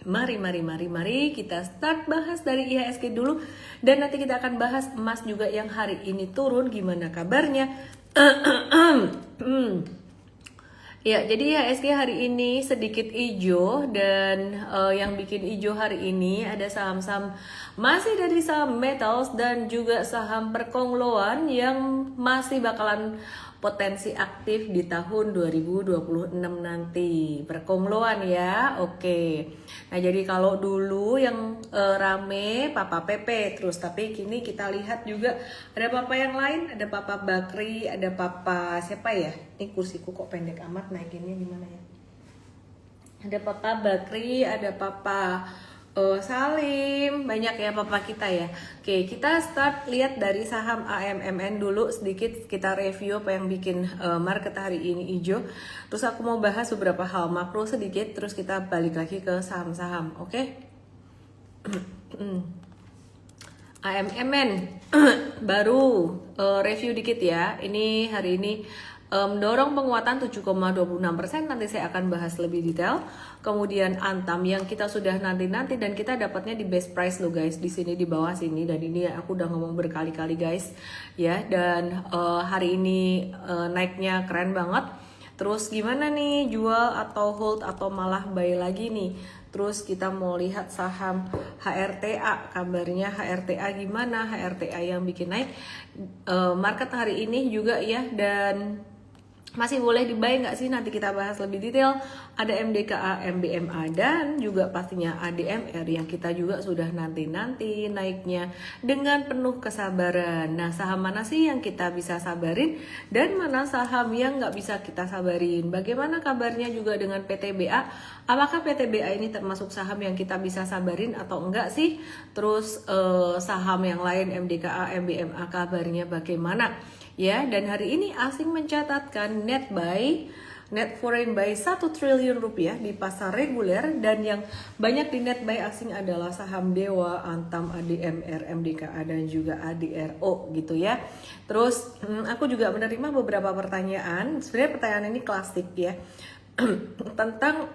Mari kita start bahas dari IHSG dulu. Dan nanti kita akan bahas emas juga yang hari ini turun, gimana kabarnya. Ya, jadi IHSG hari ini sedikit hijau. Dan yang bikin hijau hari ini ada saham-saham masih dari saham metals dan juga saham perkongloan yang masih bakalan potensi aktif di tahun 2026 nanti. Perkongloan ya, oke. Nah, jadi kalau dulu yang rame Papa Pepe terus, tapi kini kita lihat juga ada Papa yang lain, ada Papa Bakri, ada Papa siapa ya? Ini kursiku kok pendek amat, naikinnya gimana ya? Ada Papa Bakri, ada Papa Salim, banyak ya papa kita ya. Oke, kita start lihat dari saham AMMN dulu sedikit, kita review apa yang bikin market hari ini hijau. Terus aku mau bahas beberapa hal makro sedikit, terus kita balik lagi ke saham-saham, oke? AMMN baru review dikit ya. Ini hari ini mendorong penguatan 7,26%, nanti saya akan bahas lebih detail. Kemudian Antam yang kita sudah nanti-nanti dan kita dapatnya di best price loh guys, di sini di bawah sini, dan ini aku udah ngomong berkali-kali guys ya. Dan hari ini naiknya keren banget. Terus gimana nih, jual atau hold atau malah buy lagi nih? Terus kita mau lihat saham HRTA, kabarnya HRTA gimana? HRTA yang bikin naik market hari ini juga ya. Dan masih boleh dibuy nggak sih? Nanti kita bahas lebih detail. Ada MDKA, MBMA, dan juga pastinya ADMR yang kita juga sudah nanti-nanti naiknya dengan penuh kesabaran. Nah, saham mana sih yang kita bisa sabarin dan mana saham yang nggak bisa kita sabarin? Bagaimana kabarnya juga dengan PTBA? Apakah PTBA ini termasuk saham yang kita bisa sabarin atau enggak sih? Terus saham yang lain MDKA, MBMA kabarnya bagaimana? Ya, dan hari ini asing mencatatkan net foreign buy 1 triliun rupiah di pasar reguler, dan yang banyak di net buy asing adalah saham Dewa, Antam, ADMR, MDKA, dan juga ADRO gitu ya. Terus aku juga menerima beberapa pertanyaan, sebenarnya pertanyaan ini klasik ya, tentang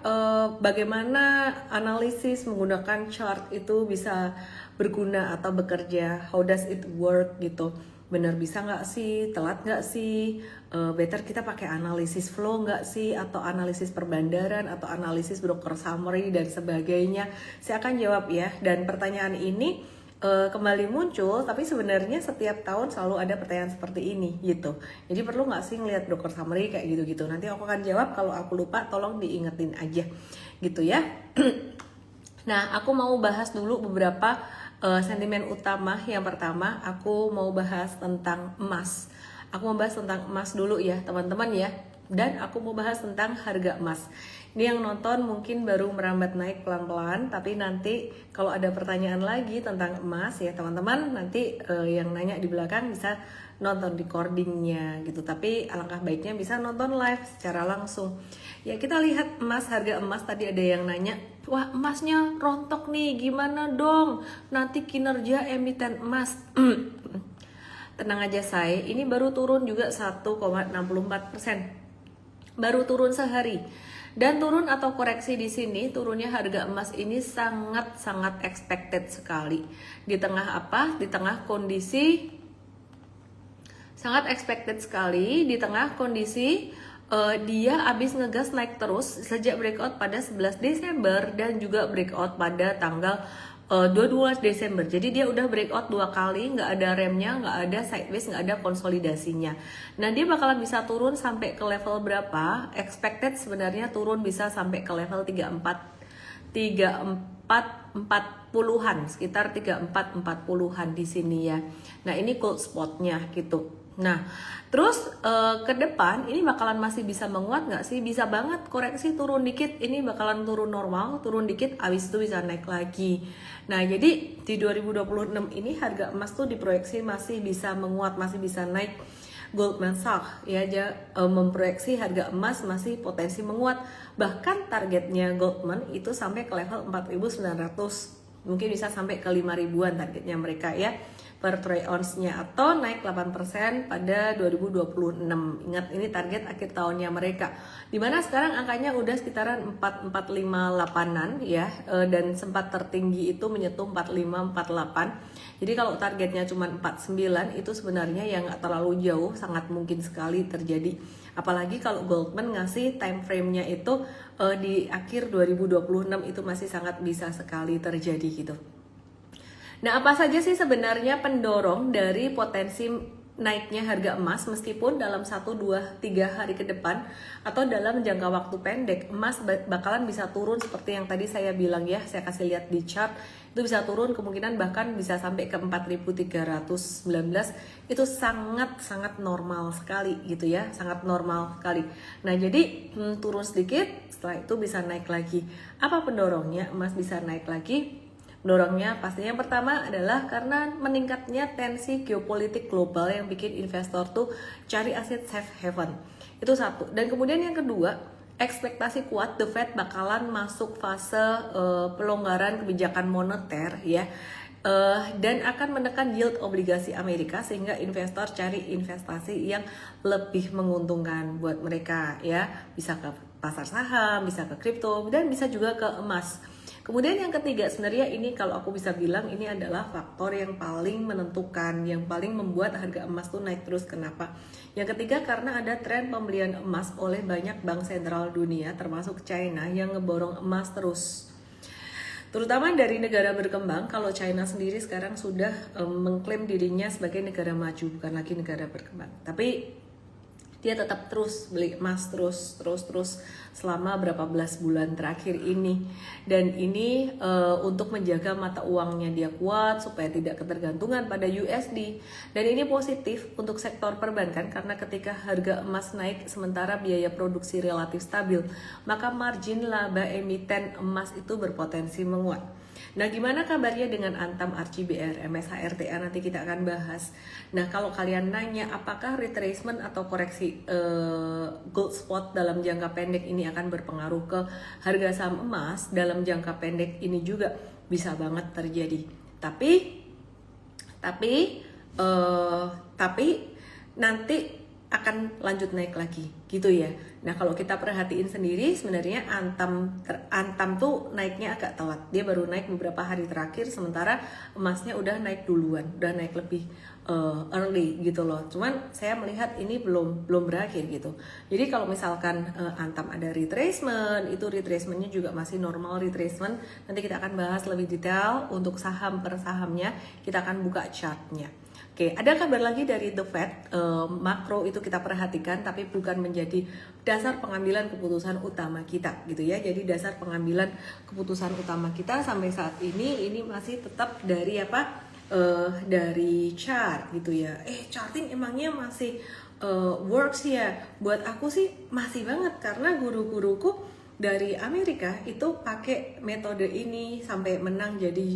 bagaimana analisis menggunakan chart itu bisa berguna atau bekerja, how does it work gitu. Benar bisa nggak sih, telat nggak sih, better kita pakai analisis flow nggak sih, atau analisis perbandaran, atau analisis broker summary dan sebagainya. Saya akan jawab ya. Dan pertanyaan ini kembali muncul, tapi sebenarnya setiap tahun selalu ada pertanyaan seperti ini gitu. Jadi perlu nggak sih ngelihat broker summary kayak gitu-gitu? Nanti aku akan jawab, kalau aku lupa tolong diingetin aja gitu ya. Nah, aku mau bahas dulu beberapa sentimen utama. Yang pertama, aku mau bahas tentang emas. Aku mau bahas tentang emas dulu ya teman-teman ya. Dan aku mau bahas tentang harga emas. Ini yang nonton mungkin baru merambat naik pelan-pelan, tapi nanti kalau ada pertanyaan lagi tentang emas ya teman-teman, nanti yang nanya di belakang bisa nonton recordingnya gitu. Tapi alangkah baiknya bisa nonton live secara langsung. Ya, kita lihat emas, harga emas. Tadi ada yang nanya, wah emasnya rontok nih, gimana dong nanti kinerja emiten emas? Tenang aja say, ini baru turun juga 1,64%. Baru turun sehari. Dan turun atau koreksi di sini, turunnya harga emas ini sangat-sangat expected sekali. Di tengah apa? Di tengah kondisi sangat expected sekali, di tengah kondisi dia habis ngegas naik terus sejak breakout pada 11 Desember dan juga breakout pada tanggal 22 Desember. Jadi dia udah breakout 2 kali, nggak ada remnya, nggak ada sideways, nggak ada konsolidasinya. Nah, dia bakalan bisa turun sampai ke level berapa? Expected sebenarnya turun bisa sampai ke level 3440-an, sekitar 3440-an di sini ya. Nah, ini cold spotnya gitu. Nah, terus ke depan ini bakalan masih bisa menguat nggak sih? Bisa banget, koreksi turun dikit, ini bakalan turun normal, turun dikit, abis itu bisa naik lagi. Nah, jadi di 2026 ini harga emas tuh diproyeksi masih bisa menguat, masih bisa naik. Goldman Sachs ya memproyeksi harga emas masih potensi menguat. Bahkan targetnya Goldman itu sampai ke level 4.900, mungkin bisa sampai ke 5.000-an targetnya mereka ya. per troy ounce-nya atau naik 8% pada 2026. Ingat ini target akhir tahunnya mereka. Dimana sekarang angkanya udah sekitaran 4458-an ya, dan sempat tertinggi itu menyentuh 4548. Jadi kalau targetnya cuma 49 itu sebenarnya yang nggak terlalu jauh, sangat mungkin sekali terjadi. Apalagi kalau Goldman ngasih time frame-nya itu di akhir 2026 itu masih sangat bisa sekali terjadi gitu. Nah, apa saja sih sebenarnya pendorong dari potensi naiknya harga emas meskipun dalam 1, 2, 3 hari ke depan atau dalam jangka waktu pendek emas bakalan bisa turun seperti yang tadi saya bilang ya, saya kasih lihat di chart, itu bisa turun kemungkinan bahkan bisa sampai ke 4.319. Itu sangat normal sekali gitu ya, sangat normal sekali. Nah, jadi turun sedikit, setelah itu bisa naik lagi. Apa pendorongnya emas bisa naik lagi? Dorongnya pastinya yang pertama adalah karena meningkatnya tensi geopolitik global yang bikin investor tuh cari aset safe haven. Itu satu. Dan kemudian yang kedua, ekspektasi kuat The Fed bakalan masuk fase pelonggaran kebijakan moneter ya. Dan akan menekan yield obligasi Amerika sehingga investor cari investasi yang lebih menguntungkan buat mereka ya. Bisa ke pasar saham, bisa ke kripto, dan bisa juga ke emas. Kemudian yang ketiga sebenarnya ini kalau aku bisa bilang ini adalah faktor yang paling menentukan, yang paling membuat harga emas tuh naik terus. Kenapa? Yang ketiga karena ada tren pembelian emas oleh banyak bank sentral dunia termasuk China yang ngeborong emas terus. Terutama dari negara berkembang. Kalau China sendiri sekarang sudah mengklaim dirinya sebagai negara maju, bukan lagi negara berkembang. Tapi dia tetap terus beli emas terus selama berapa belas bulan terakhir ini. Dan ini untuk menjaga mata uangnya dia kuat supaya tidak ketergantungan pada USD. Dan ini positif untuk sektor perbankan karena ketika harga emas naik sementara biaya produksi relatif stabil, maka margin laba emiten emas itu berpotensi menguat. Nah, gimana kabarnya dengan Antam, RCBR, MSHRTA nanti kita akan bahas. Nah, kalau kalian nanya apakah retracement atau koreksi gold spot dalam jangka pendek ini akan berpengaruh ke harga saham emas dalam jangka pendek ini juga bisa banget terjadi. Tapi nanti akan lanjut naik lagi gitu ya. Nah, kalau kita perhatiin sendiri sebenarnya Antam tuh naiknya agak telat. Dia baru naik beberapa hari terakhir sementara emasnya udah naik duluan, udah naik lebih early gitu loh. Cuman saya melihat ini belum berakhir gitu. Jadi kalau misalkan Antam ada retracement, itu retracementnya juga masih normal retracement. Nanti kita akan bahas lebih detail untuk saham per sahamnya. Kita akan buka chartnya. Oke, ada kabar lagi dari The Fed, makro itu kita perhatikan tapi bukan menjadi dasar pengambilan keputusan utama kita gitu ya. Jadi dasar pengambilan keputusan utama kita sampai saat ini masih tetap dari apa? Dari chart gitu ya. Charting emangnya masih works ya? Buat aku sih masih banget karena guru-guruku dari Amerika itu pakai metode ini sampai menang jadi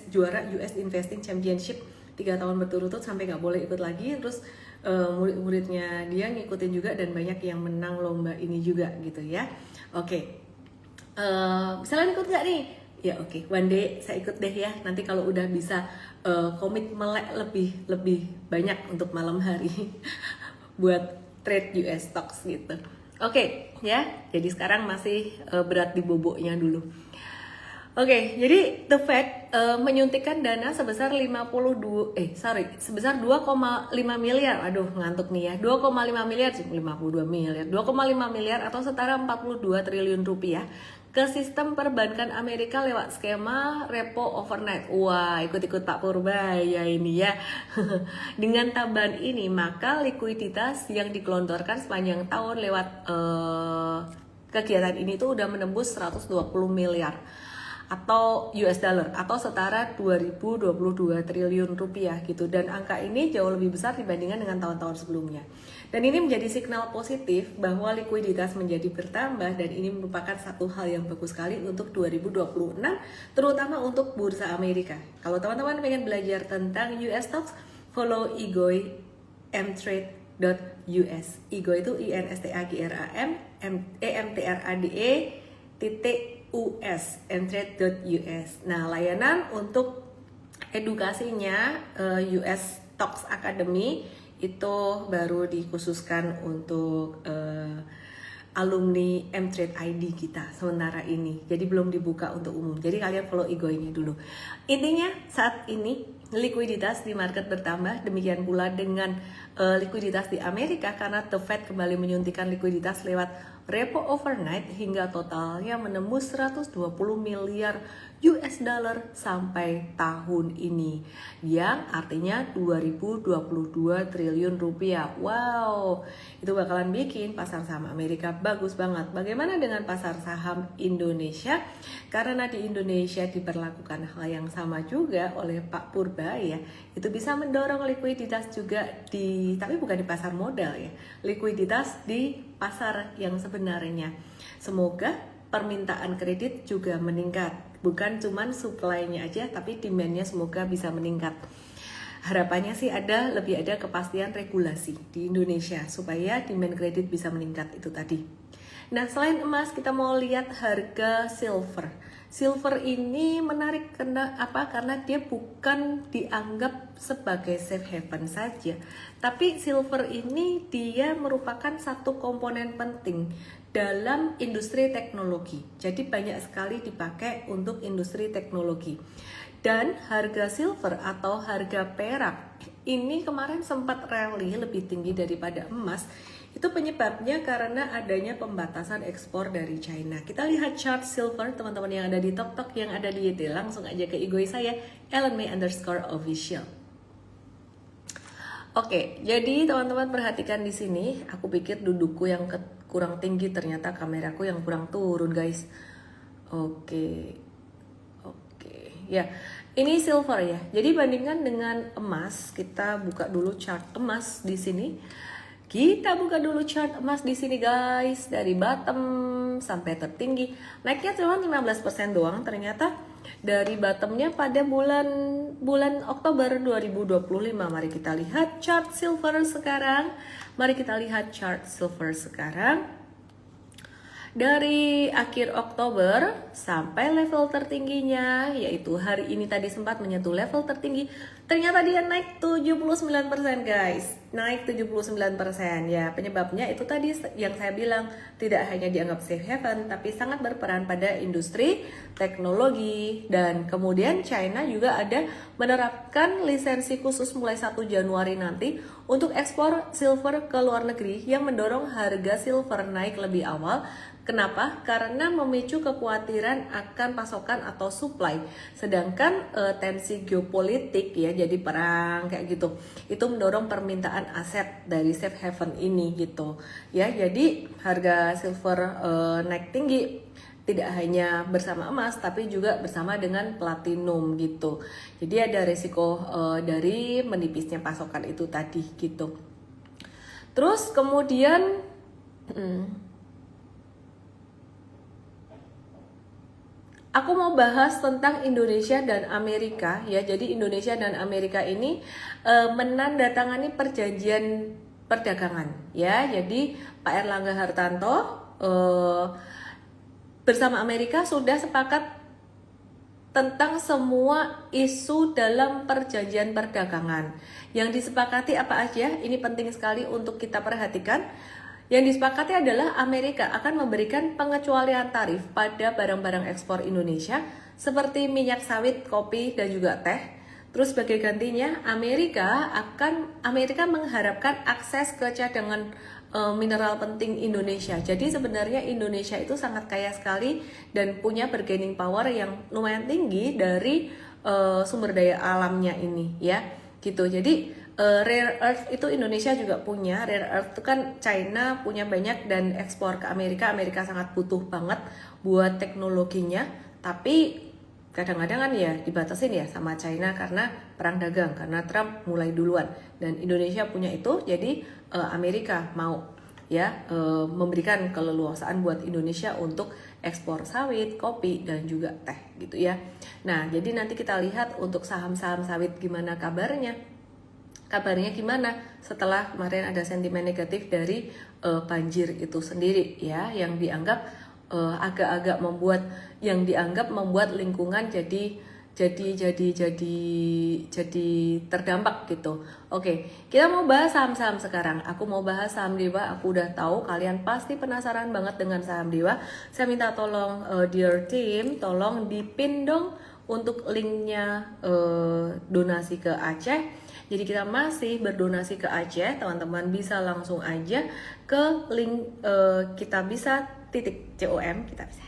juara US Investing Championship 3 tahun berturut-turut sampai nggak boleh ikut lagi. Terus murid-muridnya dia ngikutin juga dan banyak yang menang lomba ini juga gitu ya. Oke, misalnya ikut nggak nih? Ya oke, one day saya ikut deh ya. Nanti kalau udah bisa komit melek lebih banyak untuk malam hari buat trade US stocks gitu. Oke ya, jadi sekarang masih berat di boboknya dulu. Oke, jadi The Fed menyuntikkan dana sebesar 2,5 miliar. Aduh, ngantuk nih ya. 2,5 miliar, 52 miliar. 2,5 miliar atau setara 42 triliun rupiah ke sistem perbankan Amerika lewat skema repo overnight. Wah, ikut-ikut Pak Purbaya ini ya. Dengan tambahan ini, maka likuiditas yang digelontorkan sepanjang tahun lewat kegiatan ini tuh udah menembus 120 miliar. Atau US dollar atau setara 2022 triliun rupiah gitu, dan angka ini jauh lebih besar dibandingkan dengan tahun-tahun sebelumnya. Dan ini menjadi signal positif bahwa likuiditas menjadi bertambah dan ini merupakan satu hal yang bagus sekali untuk 2026 terutama untuk bursa Amerika. Kalau teman-teman pengen belajar tentang US stocks, follow Igoy mtrade.us. Igoy itu INSTAGRAM EMTRADE US mtrade.us. Nah, layanan untuk edukasinya US Talks Academy itu baru dikhususkan untuk alumni Mtrade ID kita sementara ini. Jadi belum dibuka untuk umum. Jadi kalian follow Igoinya dulu. Intinya saat ini likuiditas di market bertambah, demikian pula dengan likuiditas di Amerika karena The Fed kembali menyuntikkan likuiditas lewat repo overnight hingga totalnya menembus 120 miliar US dollar sampai tahun ini, yang artinya 2022 triliun rupiah. Wow, itu bakalan bikin pasar saham Amerika bagus banget. Bagaimana dengan pasar saham Indonesia? Karena di Indonesia diperlakukan hal yang sama juga oleh Pak Purba ya. Itu bisa mendorong likuiditas juga tapi bukan di pasar modal ya. Likuiditas di pasar yang sebenarnya. Semoga permintaan kredit juga meningkat. Bukan cuman supply-nya aja, tapi demand-nya semoga bisa meningkat. Harapannya sih lebih ada kepastian regulasi di Indonesia supaya demand kredit bisa meningkat itu tadi. Nah, selain emas kita mau lihat harga silver. Silver ini menarik karena dia bukan dianggap sebagai safe haven saja, tapi silver ini dia merupakan satu komponen penting dalam industri teknologi. Jadi banyak sekali dipakai untuk industri teknologi. Dan harga silver atau harga perak ini kemarin sempat rally lebih tinggi daripada emas. Itu penyebabnya karena adanya pembatasan ekspor dari China. Kita lihat chart silver teman-teman yang ada di TokTok, yang ada di YT. Langsung aja ke IG saya, @ellenmay_official. Oke, jadi teman-teman perhatikan di sini. Aku pikir dudukku yang kurang tinggi, ternyata kameraku yang kurang turun, guys. Oke, ya. Ini silver ya. Jadi bandingkan dengan emas, kita buka dulu chart emas di sini. Kita buka dulu chart emas di sini guys, dari bottom sampai tertinggi. Naiknya cuma 15% doang ternyata dari bottomnya pada bulan Oktober 2025. Mari kita lihat chart silver sekarang. Dari akhir Oktober sampai level tertingginya, yaitu hari ini tadi sempat menyentuh level tertinggi, ternyata dia naik 79% guys, naik 79%. Ya, penyebabnya itu tadi yang saya bilang, tidak hanya dianggap safe haven, tapi sangat berperan pada industri teknologi. Dan kemudian China juga ada menerapkan lisensi khusus mulai 1 Januari nanti untuk ekspor silver ke luar negeri, yang mendorong harga silver naik lebih awal. Kenapa? Karena memicu kekhawatiran akan pasokan atau supply. Sedangkan tensi geopolitik ya, jadi perang kayak gitu, itu mendorong permintaan aset dari safe haven ini gitu. Ya, jadi harga silver naik tinggi tidak hanya bersama emas tapi juga bersama dengan platinum gitu. Jadi ada resiko dari menipisnya pasokan itu tadi gitu. Terus kemudian aku mau bahas tentang Indonesia dan Amerika ya. Jadi Indonesia dan Amerika ini menandatangani perjanjian perdagangan ya. Jadi Pak Erlangga Hartarto bersama Amerika sudah sepakat tentang semua isu dalam perjanjian perdagangan. Yang disepakati apa aja? Ini penting sekali untuk kita perhatikan. Yang disepakati adalah Amerika akan memberikan pengecualian tarif pada barang-barang ekspor Indonesia seperti minyak sawit, kopi, dan juga teh. Terus sebagai gantinya Amerika mengharapkan akses ke cadangan mineral penting Indonesia. Jadi sebenarnya Indonesia itu sangat kaya sekali dan punya bargaining power yang lumayan tinggi dari sumber daya alamnya ini ya. Gitu. Jadi rare earth itu Indonesia juga punya. Rare earth itu kan China punya banyak dan ekspor ke Amerika. Amerika sangat butuh banget buat teknologinya. Tapi kadang-kadang kan ya dibatasin ya sama China karena perang dagang, karena Trump mulai duluan. Dan Indonesia punya itu, jadi Amerika mau ya memberikan keleluasaan buat Indonesia untuk ekspor sawit, kopi, dan juga teh gitu ya. Nah, jadi nanti kita lihat untuk saham-saham sawit gimana kabarnya. Kabarnya gimana setelah kemarin ada sentimen negatif dari banjir itu sendiri ya, yang dianggap agak-agak membuat lingkungan jadi jadi terdampak gitu. Oke, kita mau bahas saham-saham sekarang. Aku mau bahas saham Dewa. Aku udah tahu kalian pasti penasaran banget dengan saham Dewa. Saya minta tolong dear team, tolong dipin dong untuk linknya donasi ke Aceh. Jadi kita masih berdonasi ke Aceh, teman-teman bisa langsung aja ke link kita bisa .com, kita bisa.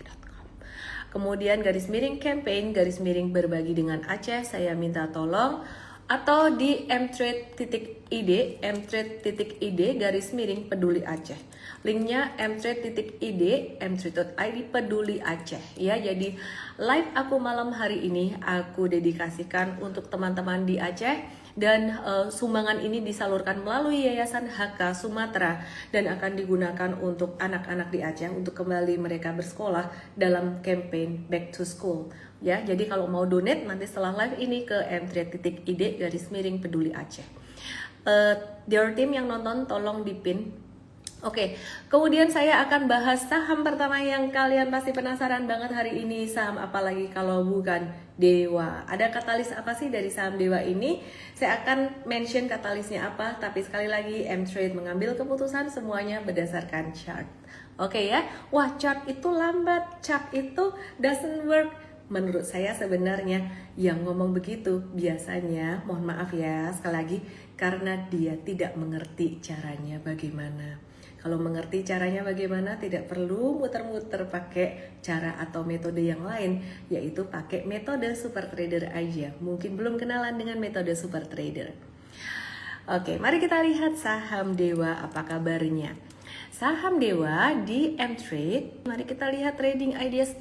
Kemudian garis miring campaign, garis miring berbagi dengan Aceh, saya minta tolong. Atau di mtrade.id, mtrade.id garis miring peduli Aceh. Linknya mtrade.id, mtrade.id peduli Aceh. Ya, jadi live aku malam hari ini aku dedikasikan untuk teman-teman di Aceh. Dan sumbangan ini disalurkan melalui Yayasan HK Sumatera dan akan digunakan untuk anak-anak di Aceh untuk kembali mereka bersekolah dalam campaign Back to School. Ya, jadi kalau mau donate nanti setelah live ini ke mtrade.id garis miring peduli Aceh. Dear team yang nonton tolong dipin. Oke, kemudian saya akan bahas saham pertama yang kalian pasti penasaran banget hari ini. Saham apa lagi kalau bukan Dewa. Ada katalis apa sih dari saham Dewa ini? Saya akan mention katalisnya apa, tapi sekali lagi mTrade mengambil keputusan semuanya berdasarkan chart. Oke ya, wah chart itu lambat, chart itu doesn't work. Menurut saya sebenarnya yang ngomong begitu biasanya, mohon maaf ya sekali lagi, karena dia tidak mengerti caranya bagaimana. Kalau mengerti caranya bagaimana, tidak perlu muter-muter pakai cara atau metode yang lain, yaitu pakai metode super trader aja. Mungkin belum kenalan dengan metode super trader. Oke, mari kita lihat saham Dewa apa kabarnya. Saham Dewa di mTrade, mari kita lihat trading ideas.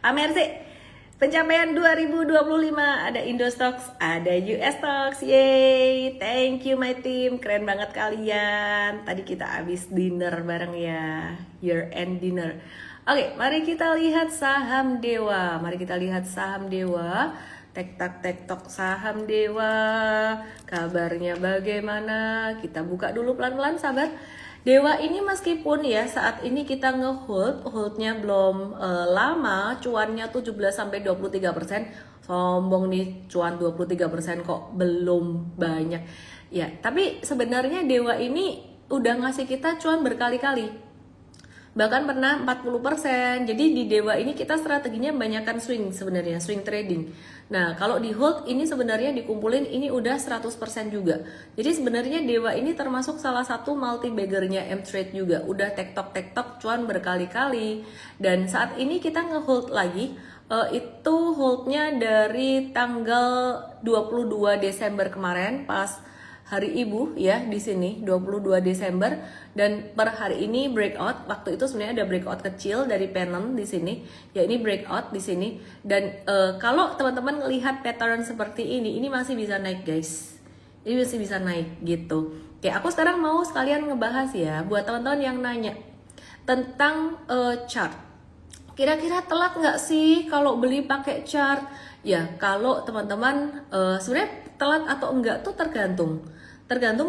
Pamer sih. Pencapaian 2025 ada Indostox, ada US Stocks, yay! Thank you my team, keren banget kalian. Tadi kita habis dinner bareng ya, year end dinner. Oke, mari kita lihat saham Dewa. Mari kita lihat saham Dewa. Tek-tok saham Dewa. Kabarnya bagaimana? Kita buka dulu pelan-pelan, sabar. Dewa ini meskipun ya saat ini kita holdnya belum lama, cuannya 17-23%, sombong nih cuan 23% kok belum banyak. Ya, tapi sebenarnya Dewa ini udah ngasih kita cuan berkali-kali. Bahkan pernah 40%. Jadi di Dewa ini kita strateginya banyakkan swing sebenarnya, swing trading. Nah, kalau di hold ini sebenarnya dikumpulin ini udah 100% juga. Jadi sebenarnya Dewa ini termasuk salah satu multi baggernya mTrade juga. Udah tektok cuan berkali-kali. Dan saat ini kita ngehold lagi, itu holdnya dari tanggal 22 Desember kemarin pas Hari Ibu ya di sini 22 Desember, dan per hari ini breakout. Waktu itu sebenarnya ada breakout kecil dari pennant di sini. Ya, ini breakout di sini, dan kalau teman-teman melihat pattern seperti ini masih bisa naik guys. Ini masih bisa naik gitu. Oke, aku sekarang mau sekalian ngebahas ya buat teman-teman yang nanya tentang chart. Kira-kira telat nggak sih kalau beli pakai chart? Ya, kalau teman-teman sebenarnya telat atau enggak tuh tergantung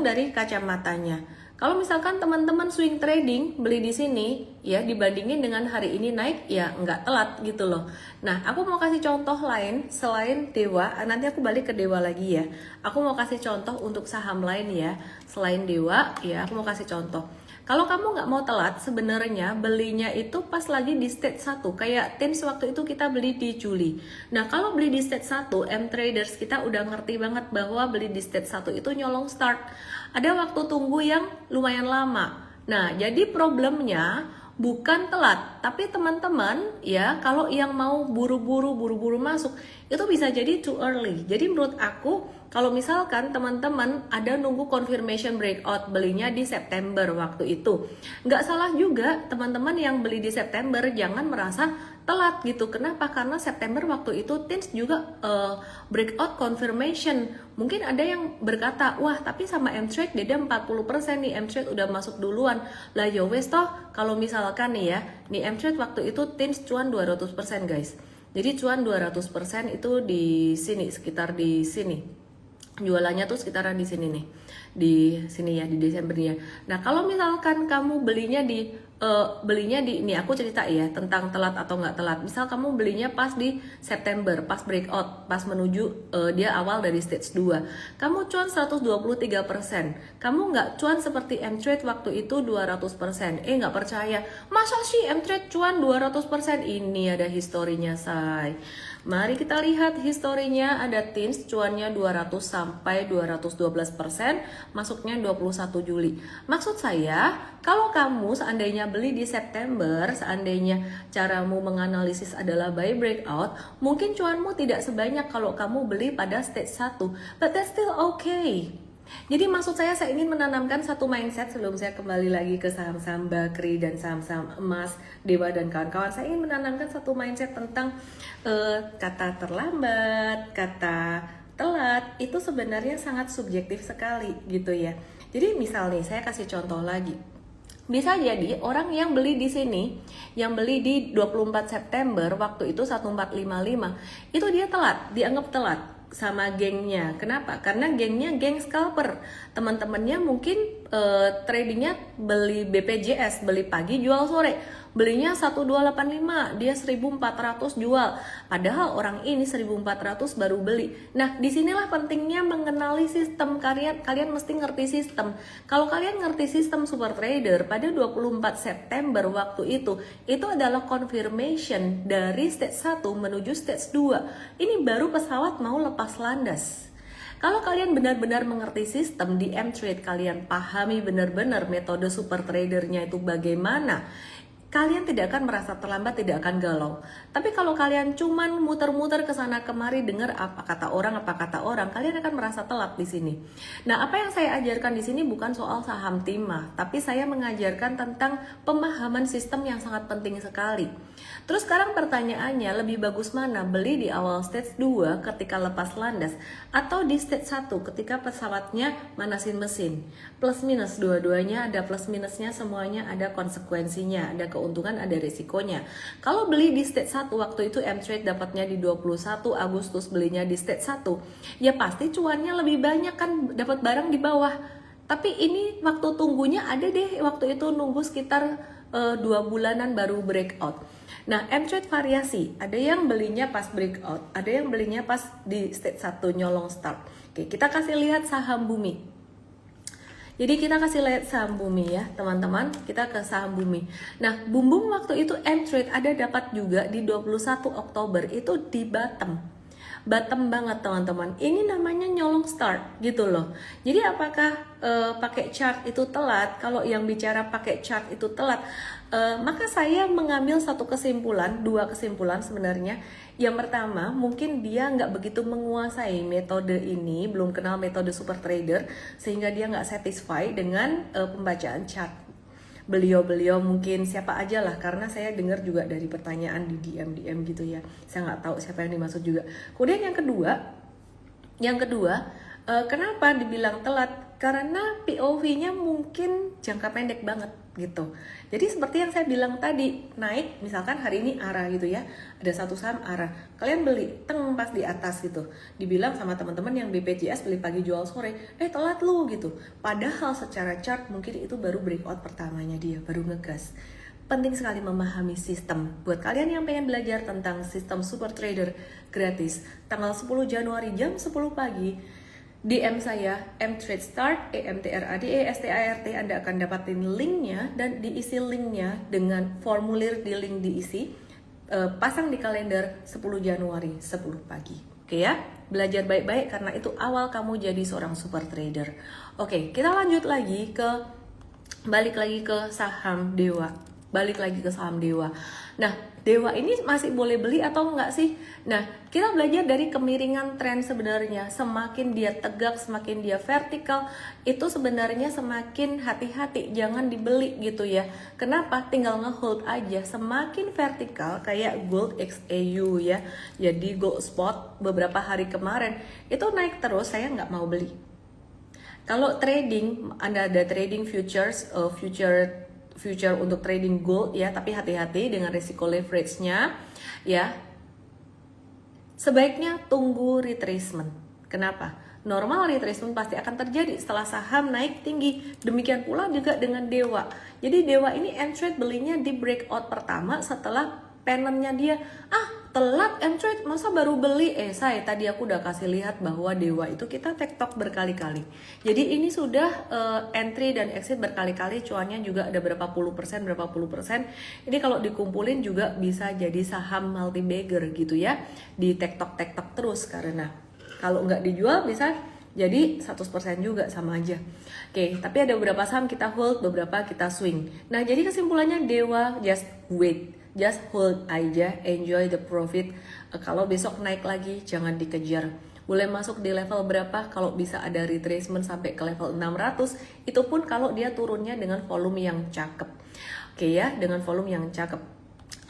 dari kacamatanya. Kalau misalkan teman-teman swing trading beli di sini ya dibandingin dengan hari ini naik, ya enggak telat gitu loh. Nah, aku mau kasih contoh lain selain Dewa. Nanti aku balik ke Dewa lagi ya. Aku mau kasih contoh untuk saham lain ya selain Dewa ya. Aku mau kasih contoh. Kalau kamu nggak mau telat, sebenarnya belinya itu pas lagi di stage 1. Kayak Tins waktu itu kita beli di Juli. Nah, kalau beli di stage 1, mTraders kita udah ngerti banget bahwa beli di stage 1 itu nyolong start. Ada waktu tunggu yang lumayan lama. Nah, jadi problemnya bukan telat, tapi teman-teman ya kalau yang mau buru-buru masuk itu bisa jadi too early. Jadi menurut aku kalau misalkan teman-teman ada nunggu confirmation breakout belinya di September waktu itu, nggak salah juga teman-teman yang beli di September jangan merasa telat gitu. Kenapa? Karena September waktu itu Tins juga breakout confirmation. Mungkin ada yang berkata, wah tapi sama mTrade beda 40% nih, mTrade udah masuk duluan. Lah ya wes toh, kalau misalkan nih ya, nih mTrade waktu itu Tins cuan 200% guys. Jadi cuan 200% itu di sini, sekitar di sini. Jualannya tuh sekitaran di sini nih, di sini ya, di Desembernya. Nah, kalau misalkan kamu belinya di belinya di ini, aku cerita ya tentang telat atau nggak telat. Misal kamu belinya pas di September, pas breakout, pas menuju dia awal dari stage 2, kamu cuan 123%. Kamu nggak cuan seperti M-Trade waktu itu 200%. Nggak percaya, masa sih M-Trade cuan 200%? Ini ada historinya, say. Mari kita lihat historinya. Ada Teams cuannya 200 sampai 212%, masuknya 21 Juli. Maksud saya, kalau kamu seandainya beli di September, seandainya caramu menganalisis adalah buy breakout, mungkin cuanmu tidak sebanyak kalau kamu beli pada stage 1, but that's still okay. Jadi maksud saya ingin menanamkan satu mindset sebelum saya kembali lagi ke saham-saham bakri dan saham-saham emas, Dewa dan kawan-kawan. Saya ingin menanamkan satu mindset tentang kata terlambat, kata telat, itu sebenarnya sangat subjektif sekali gitu ya. Jadi misal nih, saya kasih contoh lagi. Bisa jadi orang yang beli di sini, yang beli di 24 September waktu itu 1455, itu dia telat, dianggap telat sama gengnya. Kenapa? Karena gengnya geng scalper. Teman-temannya mungkin tradingnya beli BPJS, beli pagi jual sore. Belinya 1285, dia 1400 jual. Padahal orang ini 1400 baru beli. Nah, disinilah pentingnya mengenali sistem. Kalian mesti ngerti sistem. Kalau kalian ngerti sistem super trader pada 24 September waktu itu adalah confirmation dari stage 1 menuju stage 2. Ini baru pesawat mau lepas landas. Kalau kalian benar-benar mengerti sistem di M-Trade, kalian pahami benar-benar metode super tradernya itu bagaimana, kalian tidak akan merasa terlambat, tidak akan galau. Tapi kalau kalian cuman muter-muter ke sana kemari, dengar apa kata orang, kalian akan merasa telat di sini. Nah, apa yang saya ajarkan di sini bukan soal saham timah, tapi saya mengajarkan tentang pemahaman sistem yang sangat penting sekali. Terus sekarang pertanyaannya, lebih bagus mana? Beli di awal stage 2 ketika lepas landas, atau di stage 1 ketika pesawatnya manasin mesin? Plus minus, dua-duanya ada plus minusnya, semuanya ada konsekuensinya, ada keuntungan, ada risikonya. Kalau beli di stage 1 waktu itu M-Trade dapatnya di 21 Agustus, belinya di stage 1, ya pasti cuannya lebih banyak kan, dapat barang di bawah. Tapi ini waktu tunggunya ada deh, waktu itu nunggu sekitar 2 bulanan baru breakout. Nah, M-Trade variasi, ada yang belinya pas breakout, ada yang belinya pas di stage 1 nyolong start. Oke, kita kasih lihat saham Bumi. Jadi kita kasih lihat saham Bumi ya teman-teman, kita ke saham Bumi. Nah, Bumbung waktu itu M-Trade ada dapat juga di 21 Oktober, itu di bottom banget teman-teman. Ini namanya nyolong start gitu loh. Jadi apakah pakai chart itu telat? Kalau yang bicara pakai chart itu telat, maka saya mengambil dua kesimpulan sebenarnya. Yang pertama, mungkin dia nggak begitu menguasai metode ini, belum kenal metode super trader, sehingga dia nggak satisfy dengan pembacaan chart. Beliau mungkin siapa aja lah, karena saya dengar juga dari pertanyaan di DM gitu ya, saya nggak tahu siapa yang dimaksud juga. Kemudian yang kedua, kenapa dibilang telat? Karena POV-nya mungkin jangka pendek banget gitu. Jadi seperti yang saya bilang tadi, naik misalkan hari ini arah gitu ya, ada satu saham arah, kalian beli pas di atas gitu, dibilang sama teman-teman yang BPJS beli pagi jual sore, telat lu gitu. Padahal secara chart mungkin itu baru breakout pertamanya dia, baru ngegas. Penting sekali memahami sistem. Buat kalian yang pengen belajar tentang sistem super trader gratis, tanggal 10 Januari jam 10 pagi, DM saya, M-Trade Start, EMTRADE-START, Anda akan dapatin linknya, dan diisi linknya dengan formulir di link diisi, pasang di kalender 10 Januari 10 pagi. Oke ya, belajar baik-baik karena itu awal kamu jadi seorang super trader. Oke, kita lanjut lagi balik lagi ke saham Dewa. Nah, Dewa ini masih boleh beli atau enggak sih? Nah, kita belajar dari kemiringan tren sebenarnya. Semakin dia tegak, semakin dia vertikal, itu sebenarnya semakin hati-hati, jangan dibeli gitu ya. Kenapa? Tinggal ngehold aja. Semakin vertikal kayak Gold XAU ya. Jadi Gold Spot beberapa hari kemarin itu naik terus, saya nggak mau beli. Kalau trading, Anda ada trading futures, future untuk trading gold ya, tapi hati-hati dengan risiko leverage-nya ya. Sebaiknya tunggu retracement. Kenapa? normal retracement pasti akan terjadi setelah saham naik tinggi. Demikian pula juga dengan Dewa. Jadi Dewa ini M-Trade belinya di breakout pertama setelah panennya dia. Telat M-Trade, masa baru beli? Saya tadi aku udah kasih lihat bahwa Dewa itu kita tektok berkali-kali. Jadi ini sudah entry dan exit berkali-kali, cuannya juga ada berapa puluh persen. Ini kalau dikumpulin juga bisa jadi saham multi bagger gitu ya. Di tektok terus, karena kalau nggak dijual bisa jadi 100% juga, sama aja. Oke, tapi ada beberapa saham kita hold, beberapa kita swing. Nah, jadi kesimpulannya Dewa just wait. Just hold aja, enjoy the profit. Kalau besok naik lagi, jangan dikejar. Boleh masuk di level berapa? Kalau bisa ada retracement sampai ke level 600, itu pun kalau dia turunnya dengan volume yang cakep. Oke ya, dengan volume yang cakep.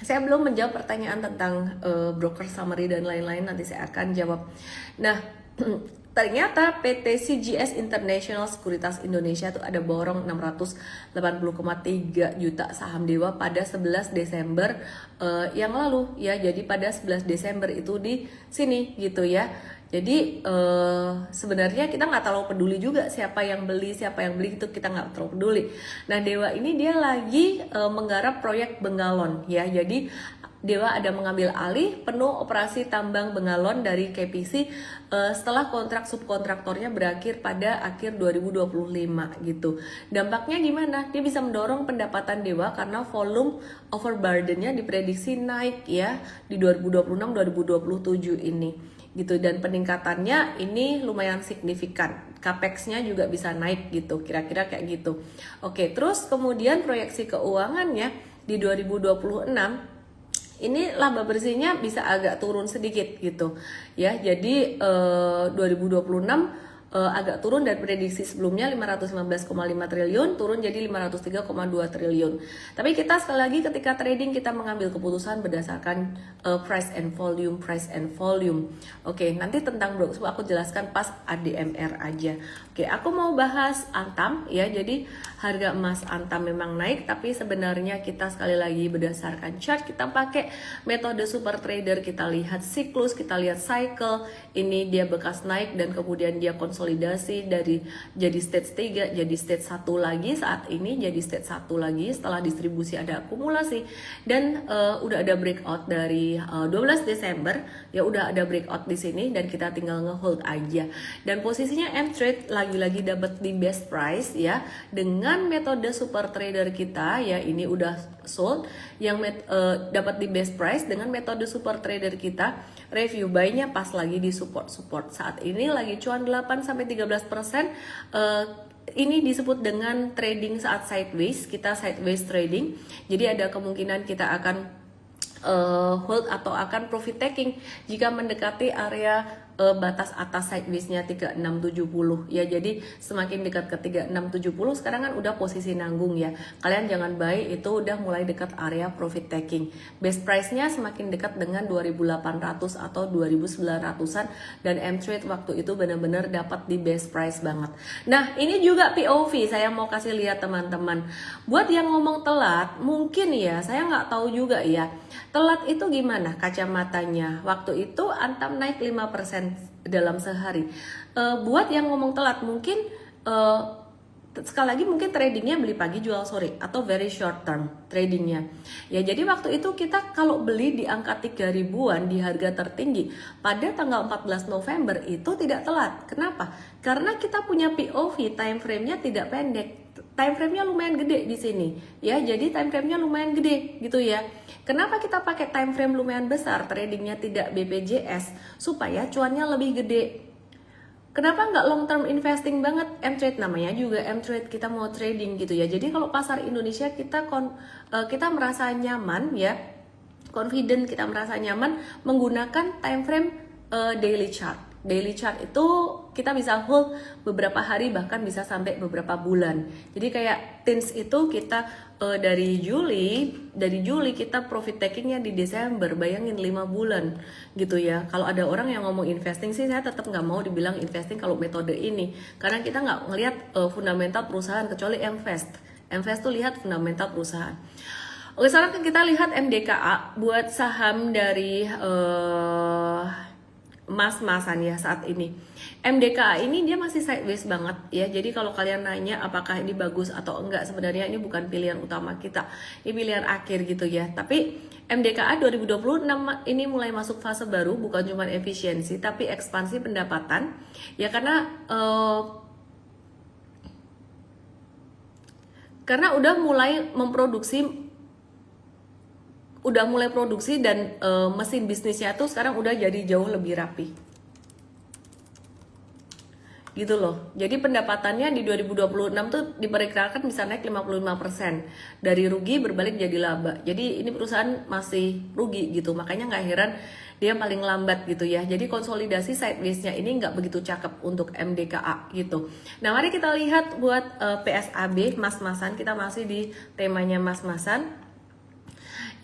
Saya belum menjawab pertanyaan tentang broker summary dan lain-lain, nanti saya akan jawab. Nah, ternyata PT CGS International Sekuritas Indonesia itu ada borong 680,3 juta saham Dewa pada 11 Desember yang lalu ya. Jadi pada 11 Desember itu di sini gitu ya. Jadi sebenarnya kita nggak terlalu peduli juga siapa yang beli itu, kita nggak terlalu peduli. Nah, Dewa ini dia lagi menggarap proyek Bengalon ya. Jadi Dewa ada mengambil alih penuh operasi tambang Bengalon dari KPC setelah kontrak subkontraktornya berakhir pada akhir 2025 gitu. Dampaknya gimana? Dia bisa mendorong pendapatan Dewa karena volume overburdennya diprediksi naik ya di 2026-2027 ini gitu, dan peningkatannya ini lumayan signifikan. Capex-nya juga bisa naik gitu, kira-kira kayak gitu. Oke, terus kemudian proyeksi keuangannya di 2026 ini laba bersihnya bisa agak turun sedikit gitu ya. Jadi 2026 agak turun dari prediksi sebelumnya 515,5 triliun turun jadi 503,2 triliun. Tapi kita sekali lagi ketika trading kita mengambil keputusan berdasarkan price and volume. Oke, nanti tentang broker aku jelaskan pas ADMR aja. Oke, aku mau bahas Antam ya. Jadi harga emas Antam memang naik, tapi sebenarnya kita sekali lagi berdasarkan chart, kita pakai metode super trader, kita lihat siklus, kita lihat cycle. Ini dia bekas naik dan kemudian dia konsolidasi dari jadi stage 3 jadi stage 1 lagi, saat ini jadi stage 1 lagi setelah distribusi ada akumulasi dan udah ada breakout dari 12 Desember ya, udah ada breakout di sini dan kita tinggal ngehold aja. Dan posisinya M-Trade lagi-lagi dapat di best price ya dengan metode super trader kita ya, ini udah sold yang dapat di best price dengan metode super trader kita. Review buy-nya pas lagi di support saat ini lagi cuan 8-13%. Ini disebut dengan trading saat sideways, kita sideways trading. Jadi ada kemungkinan kita akan hold atau akan profit taking jika mendekati area batas atas sideways-nya 3670 ya. Jadi semakin dekat ke 3670 sekarang kan udah posisi nanggung ya. Kalian jangan buy, itu udah mulai dekat area profit taking. Best price-nya semakin dekat dengan 2800 atau 2900-an dan M-Trade waktu itu benar-benar dapat di best price banget. Nah, ini juga POV saya mau kasih lihat teman-teman. Buat yang ngomong telat, mungkin ya, saya nggak tahu juga ya. Telat itu gimana kacamatanya? Waktu itu Antam naik 5% dalam sehari. Buat yang ngomong telat mungkin sekali lagi mungkin tradingnya beli pagi jual sore atau very short term tradingnya ya. Jadi waktu itu kita kalau beli di angka 3 ribuan di harga tertinggi pada tanggal 14 November itu tidak telat. Kenapa? Karena kita punya POV, time frame-nya tidak pendek, time frame-nya lumayan gede di sini ya. Jadi time frame-nya lumayan gede gitu ya. Kenapa kita pakai time frame lumayan besar, tradingnya tidak BPJS, supaya cuannya lebih gede. Kenapa nggak long term investing banget? M-Trade namanya juga M-Trade, kita mau trading gitu ya. Jadi kalau pasar Indonesia kita merasa nyaman ya, confident, kita merasa nyaman menggunakan time frame daily chart. Daily chart itu kita bisa hold beberapa hari, bahkan bisa sampai beberapa bulan. Jadi kayak TINS itu kita dari Juli kita profit takingnya di Desember, bayangin 5 bulan gitu ya. Kalau ada orang yang ngomong investing sih, saya tetap nggak mau dibilang investing kalau metode ini, karena kita nggak ngelihat fundamental perusahaan, kecuali Mvest tuh lihat fundamental perusahaan. Oke, sekarang kita lihat MDKA buat saham dari mas-masan ya saat ini. MDKA ini dia masih sideways banget ya. Jadi kalau kalian nanya apakah ini bagus atau enggak, sebenarnya ini bukan pilihan utama kita. Ini pilihan akhir gitu ya. Tapi MDKA 2026 ini mulai masuk fase baru, bukan cuma efisiensi tapi ekspansi pendapatan. Ya karena udah mulai produksi dan mesin bisnisnya tuh sekarang udah jadi jauh lebih rapi gitu loh. Jadi pendapatannya di 2026 tuh diperkirakan bisa naik 55%, dari rugi berbalik jadi laba. Jadi ini perusahaan masih rugi gitu, makanya nggak heran dia paling lambat gitu ya. Jadi konsolidasi sideways-nya ini nggak begitu cakep untuk MDKA gitu. Nah mari kita lihat buat PSAB mas-masan, kita masih di temanya mas-masan.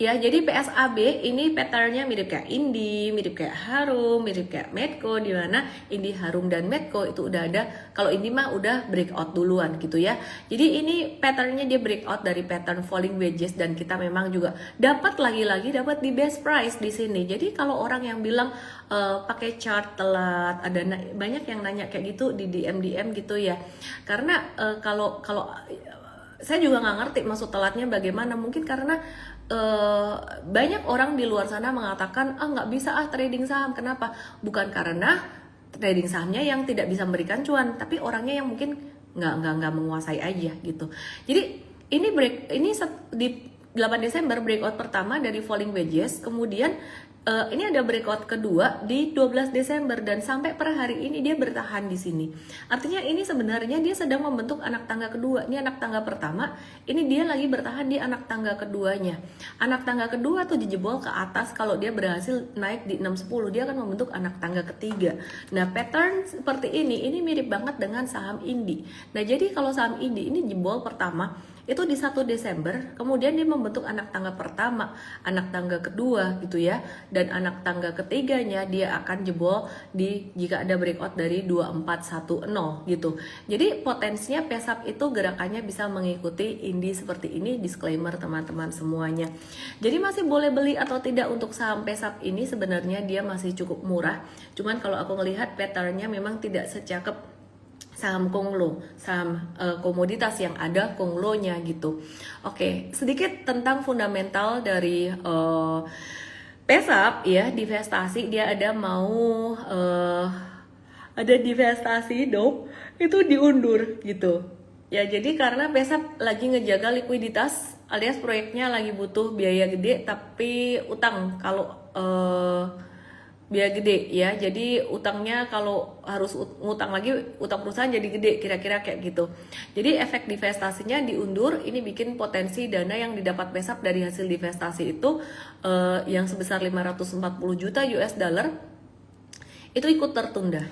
Ya, jadi PSAB ini patternnya mirip kayak Indi, mirip kayak Harum, mirip kayak Medco, di mana Indi, Harum, dan Medco itu udah ada. Kalau Indi mah udah breakout duluan gitu ya. Jadi ini patternnya dia breakout dari pattern falling wedges, dan kita memang juga dapat dapat di best price di sini. Jadi kalau orang yang bilang pakai chart telat, banyak yang nanya kayak gitu di DM gitu ya. Karena kalau saya juga nggak ngerti maksud telatnya bagaimana. Mungkin karena banyak orang di luar sana mengatakan nggak bisa trading saham. Kenapa? Bukan karena trading sahamnya yang tidak bisa memberikan cuan, tapi orangnya yang mungkin nggak menguasai aja gitu. Jadi ini di 8 Desember breakout pertama dari falling wedges, kemudian ini ada breakout kedua di 12 Desember, dan sampai per hari ini dia bertahan di sini. Artinya ini sebenarnya dia sedang membentuk anak tangga kedua. Ini anak tangga pertama, ini dia lagi bertahan di anak tangga keduanya. Anak tangga kedua tuh dijebol ke atas, kalau dia berhasil naik di 610, dia akan membentuk anak tangga ketiga. Nah, pattern seperti ini mirip banget dengan saham Indi. Nah, jadi kalau saham Indi ini jebol pertama itu di 1 Desember, kemudian dia membentuk anak tangga pertama, anak tangga kedua gitu ya, dan anak tangga ketiganya dia akan jebol jika ada breakout dari 2410 gitu. Jadi potensinya PESAP itu gerakannya bisa mengikuti Indi seperti ini. Disclaimer teman-teman semuanya. Jadi masih boleh beli atau tidak untuk saham PESAP ini, sebenarnya dia masih cukup murah. Cuman kalau aku melihat patternnya memang tidak secakep saham konglo, saham komoditas yang ada konglonya gitu. Oke, sedikit tentang fundamental dari PESAP ya, divestasi dia ada ada divestasi itu diundur gitu. Ya, jadi karena PESAP lagi ngejaga likuiditas, alias proyeknya lagi butuh biaya gede tapi utang kalau biaya gede ya. Jadi utangnya kalau harus ngutang lagi, utang perusahaan jadi gede, kira-kira kayak gitu. Jadi efek divestasinya diundur. Ini bikin potensi dana yang didapat PESAP dari hasil divestasi itu yang sebesar 540 juta US dollar itu ikut tertunda.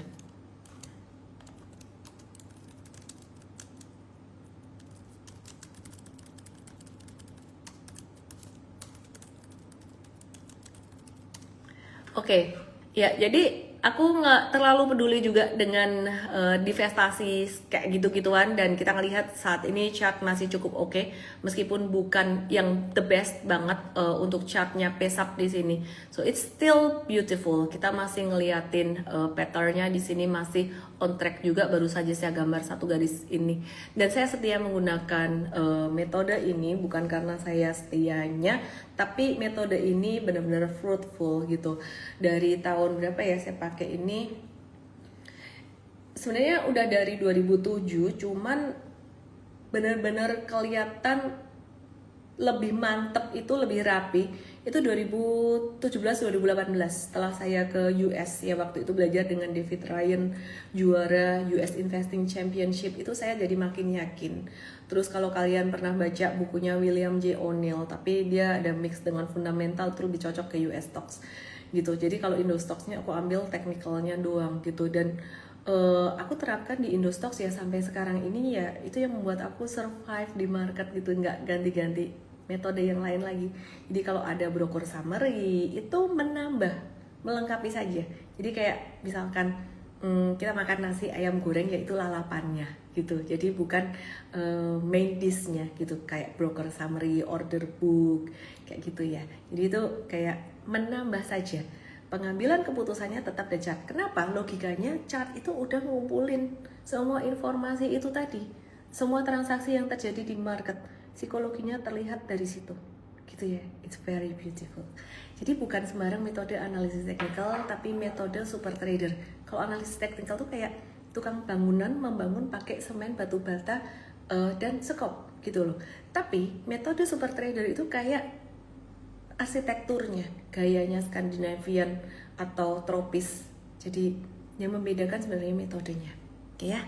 Oke. Ya, jadi aku nggak terlalu peduli juga dengan divestasi kayak gitu-gituan, dan kita ngelihat saat ini chart masih cukup oke, meskipun bukan yang the best banget untuk chartnya PESAP di sini. So it's still beautiful. Kita masih ngeliatin patternnya di sini masih on track juga. Baru saja saya gambar satu garis ini, dan saya setia menggunakan metode ini bukan karena saya setianya, tapi metode ini benar-benar fruitful gitu. Dari tahun berapa ya saya pakai ini? Sebenarnya udah dari 2007, cuman benar-benar kelihatan lebih mantep, itu lebih rapi itu 2017-2018 setelah saya ke US ya. Waktu itu belajar dengan David Ryan, juara US Investing Championship, itu saya jadi makin yakin. Terus kalau kalian pernah baca bukunya William J. O'Neill, tapi dia ada mix dengan fundamental, terus lebih cocok ke US stocks gitu. Jadi kalau Indo Stocks-nya aku ambil technicalnya doang gitu, dan aku terapkan di Indo Stocks ya sampai sekarang ini ya. Itu yang membuat aku survive di market gitu, nggak ganti-ganti metode yang lain lagi. Jadi kalau ada broker summary itu menambah, melengkapi saja. Jadi kayak misalkan kita makan nasi ayam goreng, yaitu lalapannya gitu. Jadi bukan main dish-nya gitu, kayak broker summary, order book kayak gitu ya. Jadi itu kayak menambah saja pengambilan keputusannya tetap di chart. Kenapa? Logikanya chart itu udah ngumpulin semua informasi itu tadi, semua transaksi yang terjadi di market, psikologinya terlihat dari situ, gitu ya. It's very beautiful. Jadi bukan sembarang metode analisis teknikal, tapi metode super trader. Kalau analisis teknikal tuh kayak tukang bangunan membangun pakai semen, batu bata, dan sekop gitu loh. Tapi metode super trader itu kayak arsitekturnya, gayanya Skandinavian atau tropis. Jadi yang membedakan sebenarnya metodenya, oke ya.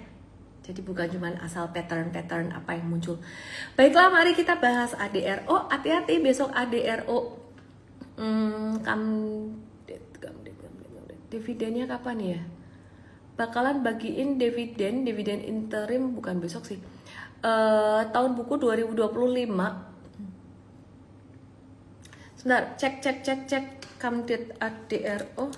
Jadi bukan cuma asal pattern-pattern apa yang muncul. Baiklah, mari kita bahas ADRO. Hati-hati besok ADRO. Dividennya kapan ya? Bakalan bagiin dividen interim, bukan besok sih. Tahun buku 2025. Sebentar, cek Camdet ADRO.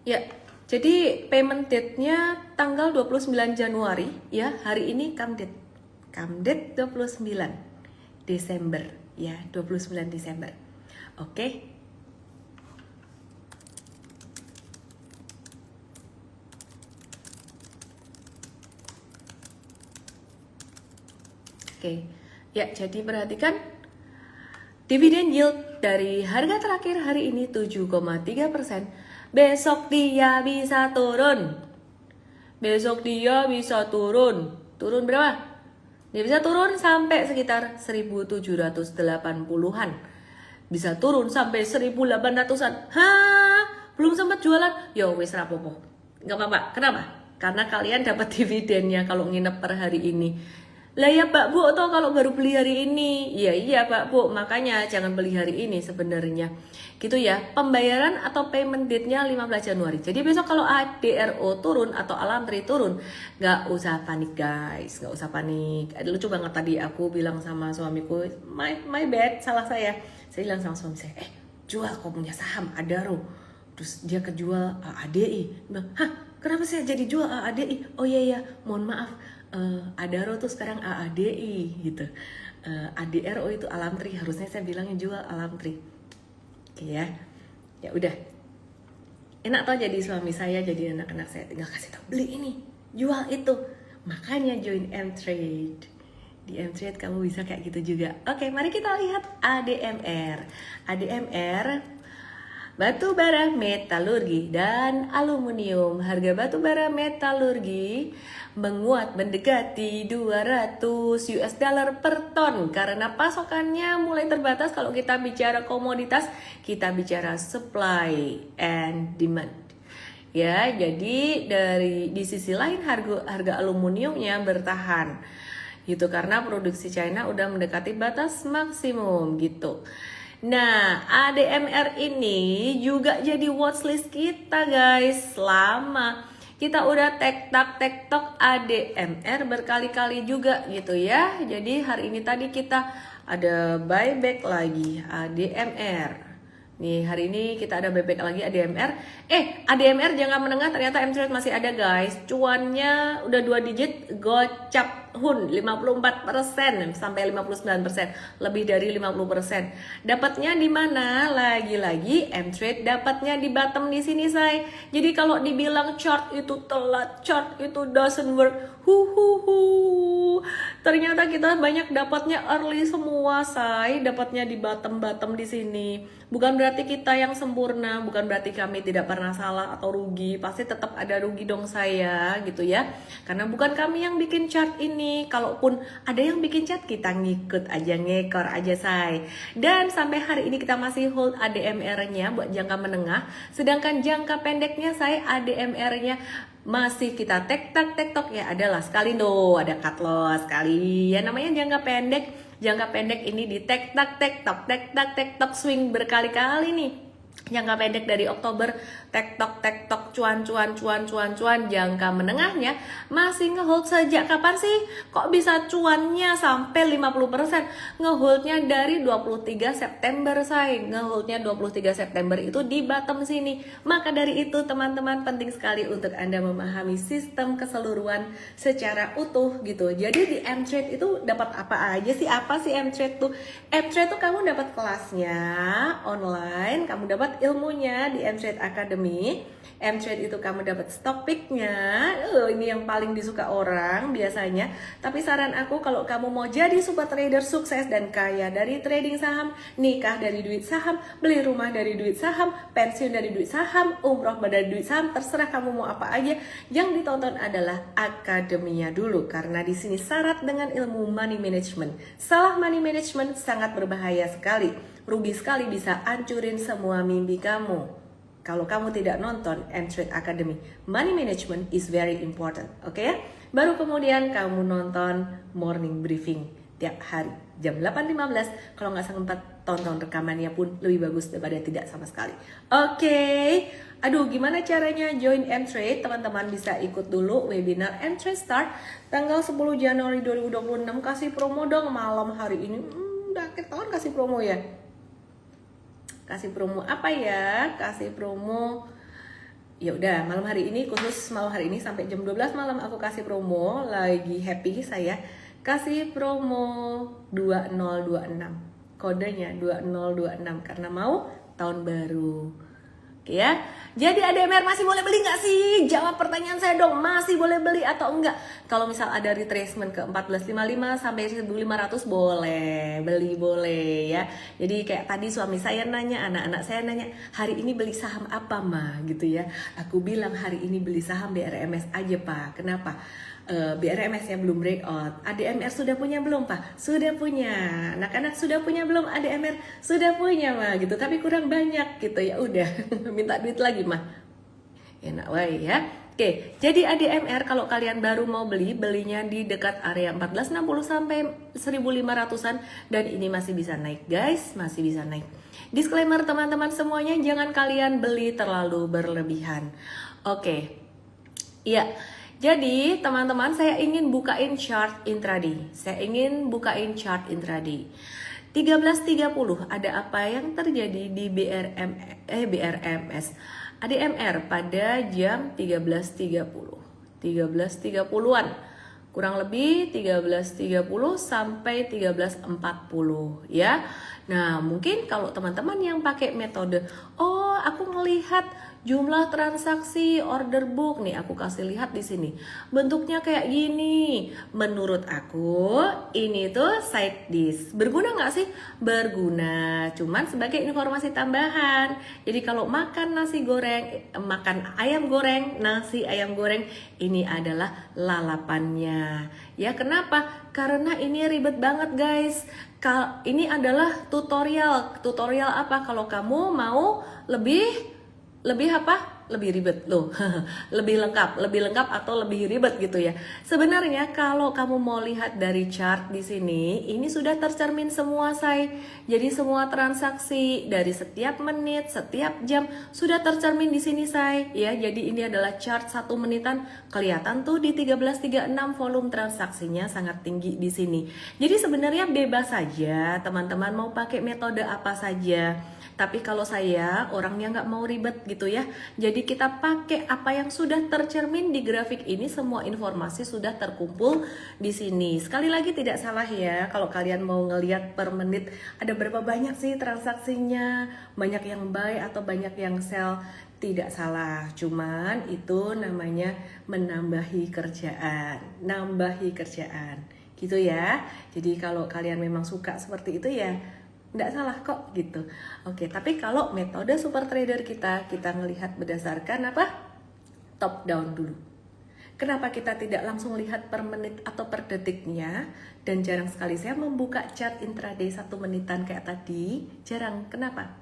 Ya, jadi payment date-nya tanggal 29 Januari ya. Hari ini Camdet 29 Desember ya, 29 Desember. Oke. Oke, ya jadi perhatikan dividen yield dari harga terakhir hari ini 7,3%. Besok dia bisa turun. Turun berapa? Dia bisa turun sampai sekitar 1780-an. Bisa turun sampai 1800-an. Belum sempat jualan? Yo wis rapopo. Enggak apa-apa. Kenapa? Karena kalian dapat dividennya kalau nginep per hari ini. Lah ya Pak Bu, atau kalau baru beli hari ini? Iya Pak Bu, makanya jangan beli hari ini sebenarnya. Gitu ya, pembayaran atau payment date-nya 15 Januari. Jadi besok kalau ADRO turun atau Alamtri turun, nggak usah panik guys, nggak usah panik. Lucu banget tadi aku bilang sama suamiku, my bad, salah saya. Saya bilang sama suami saya, jual kau punya saham ADRO. Terus dia kejual ADI. Bilang, kenapa saya jadi jual ADI? Oh iya, mohon maaf. ADRO tuh sekarang AADI gitu. ADRO itu Alamtri, harusnya saya bilangnya jual Alamtri. Oke ya. Ya udah. Enak tau jadi suami saya, jadi anak-anak saya tinggal kasih tau beli ini, jual itu. Makanya join M-Trade. Di M-Trade kamu bisa kayak gitu juga. Oke, mari kita lihat ADMR. ADMR batu bara metalurgi dan aluminium. Harga batu bara metalurgi menguat mendekati 200 US dollar per ton karena pasokannya mulai terbatas. Kalau kita bicara komoditas, kita bicara supply and demand. Ya, jadi di sisi lain harga aluminiumnya bertahan. Gitu karena produksi China udah mendekati batas maksimum gitu. Nah, ADMR ini juga jadi watchlist kita guys. Lama kita udah tek-tok ADMR berkali-kali juga gitu ya. Jadi hari ini tadi kita ada buyback lagi ADMR. Nih hari ini kita ada buyback lagi ADMR. ADMR jangka menengah ternyata M-Trade masih ada guys. Cuannya udah 2 digit, gocap Hun 54% sampai 59%, lebih dari 50%. Dapatnya di mana? Lagi-lagi M-Trade dapatnya di bottom di sini say. Jadi kalau dibilang chart itu telat, chart itu doesn't work. Ternyata kita banyak dapatnya early semua say, dapatnya di bottom di sini. Bukan berarti kita yang sempurna, bukan berarti kami tidak pernah salah atau rugi. Pasti tetap ada rugi dong saya gitu ya. Karena bukan kami yang bikin chart ini. Kalaupun ada yang bikin chart, kita ngikut aja, ngekor aja say. Dan sampai hari ini kita masih hold ADMR-nya buat jangka menengah. Sedangkan jangka pendeknya saya ADMR-nya masih kita tek-tok ya, adalah sekali ada cut loss sekali. Ya namanya jangka pendek ini di tek-tok swing berkali-kali nih. Jangka pendek dari Oktober tektok cuan. Jangka menengahnya masih ngehold sejak kapan sih? Kok bisa cuannya sampai 50%? Ngeholdnya dari 23 September say. Ngeholdnya 23 September itu di bottom sini. Maka dari itu teman-teman penting sekali untuk Anda memahami sistem keseluruhan secara utuh gitu. Jadi di M-Trade itu dapat apa aja sih? Apa sih M-Trade tuh? M-Trade tuh kamu dapat kelasnya online, kamu dapat ilmunya di M-Trade Academy. M-Trade itu kamu dapat stock pick-nya. Ini yang paling disuka orang biasanya. Tapi saran aku kalau kamu mau jadi super trader sukses dan kaya dari trading saham, nikah dari duit saham, beli rumah dari duit saham, pensiun dari duit saham, umroh dari duit saham, terserah kamu mau apa aja. Yang ditonton adalah akademinya dulu karena di sini syarat dengan ilmu money management. Salah money management sangat berbahaya sekali. Rugi sekali, bisa hancurin semua mimpi kamu. Kalau kamu tidak nonton M-Trade Academy, money management is very important, oke ya? Baru kemudian kamu nonton morning briefing tiap hari jam 8.15. Kalau nggak sempat tonton rekamannya pun lebih bagus daripada tidak sama sekali. Oke. Aduh, gimana caranya join M-Trade? Teman-teman bisa ikut dulu webinar M-Trade Start tanggal 10 Januari 2026. Kasih promo dong malam hari ini. Udah akhir tahun kasih promo ya. Kasih promo apa ya? Kasih promo. Ya udah, malam hari ini, khusus malam hari ini sampai jam 12 malam aku kasih promo. Lagi happy saya. Kasih promo 2026. Kodenya 2026 karena mau tahun baru. Oke ya. Jadi ADMR masih boleh beli nggak sih? Jawab pertanyaan saya dong, masih boleh beli atau enggak? Kalau misal ada retracement ke 1455 sampai 1500 boleh, beli boleh ya. Jadi kayak tadi suami saya nanya, anak-anak saya nanya, hari ini beli saham apa mah gitu ya. Aku bilang hari ini beli saham BRMS aja Pak. Kenapa? BRMS nya belum breakout. ADMR sudah punya belum Pak? Sudah punya. Anak-anak sudah punya belum ADMR? Sudah punya mah gitu, tapi kurang banyak gitu ya udah. Minta duit lagi mah. Enak wae ya. Oke, jadi ADMR kalau kalian baru mau beli, belinya di dekat area 1460 sampai 1500-an dan ini masih bisa naik guys, masih bisa naik. Disclaimer teman-teman semuanya, jangan kalian beli terlalu berlebihan. Oke. Iya. Jadi teman-teman saya ingin bukain chart intraday. Saya ingin bukain chart intraday. 13.30 ada apa yang terjadi di BRMS ADMR pada jam 13.30. 13.30-an. Kurang lebih 13.30 sampai 13.40 ya. Nah, mungkin kalau teman-teman yang pakai metode, oh aku melihat jumlah transaksi order book nih, aku kasih lihat di sini. Bentuknya kayak gini. Menurut aku ini tuh side dish. Berguna nggak sih? Berguna. Cuman sebagai informasi tambahan. Jadi kalau makan nasi goreng, makan ayam goreng, nasi ayam goreng, ini adalah lalapannya. Ya kenapa? Karena ini ribet banget guys. Ini adalah tutorial. Tutorial apa? Kalau kamu mau lebih apa? Lebih ribet loh. lebih lengkap atau lebih ribet gitu ya. Sebenarnya kalau kamu mau lihat dari chart di sini, ini sudah tercermin semua say. Jadi semua transaksi dari setiap menit, setiap jam sudah tercermin di sini say. Ya, jadi ini adalah chart 1 menitan. Kelihatan tuh di 13.36 volume transaksinya sangat tinggi di sini. Jadi sebenarnya bebas saja teman-teman mau pakai metode apa saja. Tapi kalau saya orangnya nggak mau ribet gitu ya. Jadi kita pakai apa yang sudah tercermin di grafik ini, semua informasi sudah terkumpul di sini. Sekali lagi tidak salah ya kalau kalian mau ngelihat per menit ada berapa banyak sih transaksinya, banyak yang buy atau banyak yang sell. Tidak salah, cuman itu namanya menambahi kerjaan, gitu ya. Jadi kalau kalian memang suka seperti itu ya nggak salah kok gitu. Oke, tapi kalau metode super trader kita ngelihat berdasarkan apa? Top down dulu. Kenapa kita tidak langsung lihat per menit atau per detiknya? Dan jarang sekali saya membuka chart intraday 1 menitan kayak tadi. Jarang. Kenapa?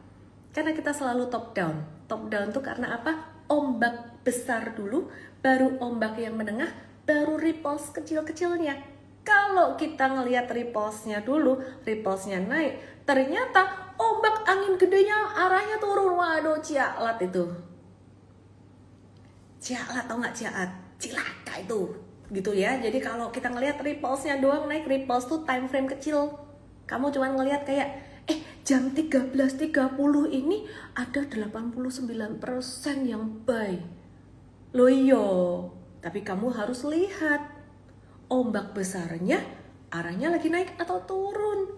Karena kita selalu top down. Top down tuh karena apa? Ombak besar dulu, baru ombak yang menengah, baru ripples kecil-kecilnya. Kalau kita ngelihat ripplesnya dulu, ripplesnya naik, ternyata ombak angin gedenya arahnya turun. Waduh, cialat itu. Cialat tau nggak cialat? Cilaka itu. Gitu ya. Jadi kalau kita ngelihat ripplesnya doang naik, ripples tuh time frame kecil. Kamu cuma ngelihat kayak jam 13.30 ini ada 89% yang buy. Loh iyo, tapi kamu harus lihat ombak besarnya arahnya lagi naik atau turun.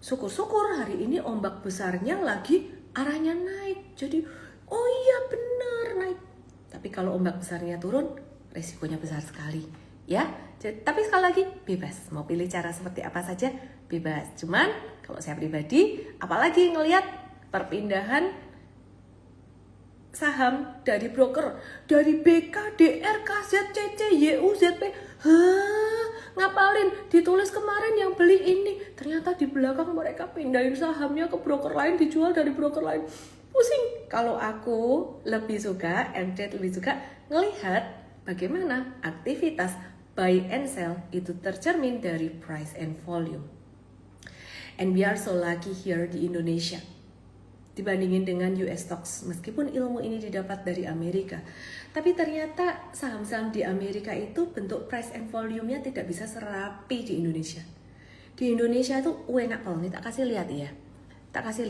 Syukur-syukur hari ini ombak besarnya lagi arahnya naik. Jadi oh iya benar naik. Tapi kalau ombak besarnya turun, resikonya besar sekali ya. Tapi sekali lagi bebas, mau pilih cara seperti apa saja bebas. Cuman kalau saya pribadi, apalagi ngelihat perpindahan saham dari broker, dari BK, DR, KZ, CC, YU, ZP, ngapalin, ditulis kemarin yang beli ini, ternyata di belakang mereka pindahin sahamnya ke broker lain, dijual dari broker lain. Pusing. Kalau aku lebih suka, MTrade lebih suka ngelihat bagaimana aktivitas buy and sell itu tercermin dari price and volume. And we are so lucky here di Indonesia dibandingin dengan US stocks, meskipun ilmu ini didapat dari Amerika, tapi ternyata saham-saham di Amerika itu bentuk price and volume-nya tidak bisa serapi di Indonesia. Di Indonesia itu enak banget. Tak kasih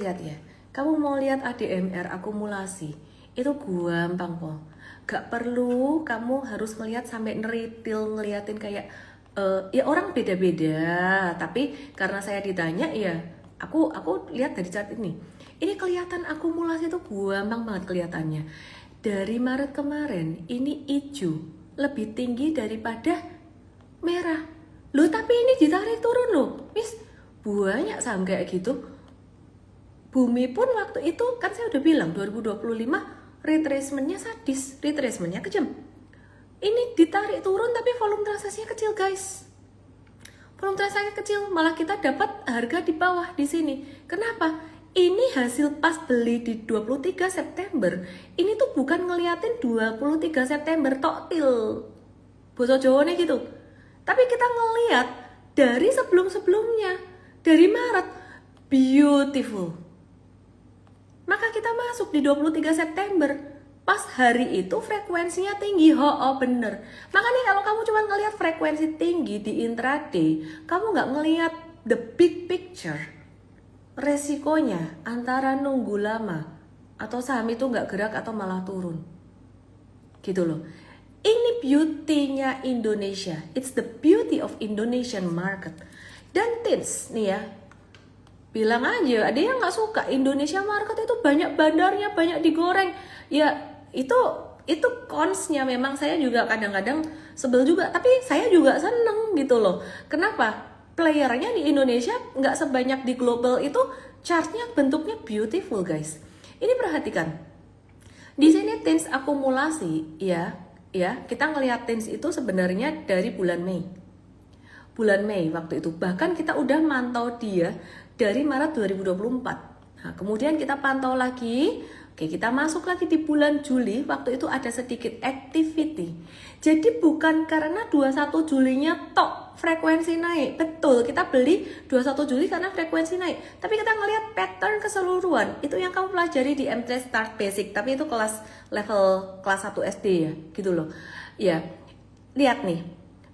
lihat ya. Kamu mau lihat ADMR akumulasi itu gampang po. Gak perlu kamu harus ngelihat sampai neritil ngeliatin kayak ya orang beda-beda. Tapi karena saya ditanya ya aku lihat dari chart ini. Ini kelihatan akumulasi itu gampang banget kelihatannya. Dari Maret kemarin ini hijau lebih tinggi daripada merah. Loh tapi ini ditarik turun loh. Miss, banyak saham kayak gitu. Bumi pun waktu itu kan saya udah bilang 2025 retracementnya sadis, retracementnya kejam. Ini ditarik turun tapi volume transaksinya kecil guys. Volume transaksinya kecil, malah kita dapat harga di bawah di sini. Kenapa? Ini hasil pas beli di 23 September. Ini tuh bukan ngeliatin 23 September tok til. Boso Jawane gitu. Tapi kita ngeliat dari sebelum-sebelumnya, dari Maret, beautiful. Maka kita masuk di 23 September. Pas hari itu frekuensinya tinggi, bener. Makanya kalau kamu cuma ngelihat frekuensi tinggi di intraday, kamu nggak ngelihat the big picture. Resikonya antara nunggu lama atau saham itu nggak gerak atau malah turun. Gitu loh. Ini beauty-nya Indonesia. It's the beauty of Indonesian market. Dan Tins nih ya, bilang aja, ada yang nggak suka Indonesia market itu banyak bandarnya, banyak digoreng. Ya itu cons-nya memang saya juga kadang-kadang sebel juga, tapi saya juga seneng gitu loh. Kenapa? Playernya di Indonesia nggak sebanyak di global itu, chartnya bentuknya beautiful guys. Ini perhatikan. Di sini Tins akumulasi ya kita ngelihat Tins itu sebenarnya dari bulan Mei. Bulan Mei waktu itu bahkan kita udah mantau dia dari Maret 2024. Nah, kemudian kita pantau lagi. Oke, kita masuk lagi di bulan Juli, waktu itu ada sedikit activity. Jadi bukan karena 21 Julinya tok frekuensi naik. Betul, kita beli 21 Juli karena frekuensi naik. Tapi kita ngelihat pattern keseluruhan. Itu yang kamu pelajari di MTrade Start Basic, tapi itu level kelas 1 SD ya, gitu loh. Ya. Lihat nih.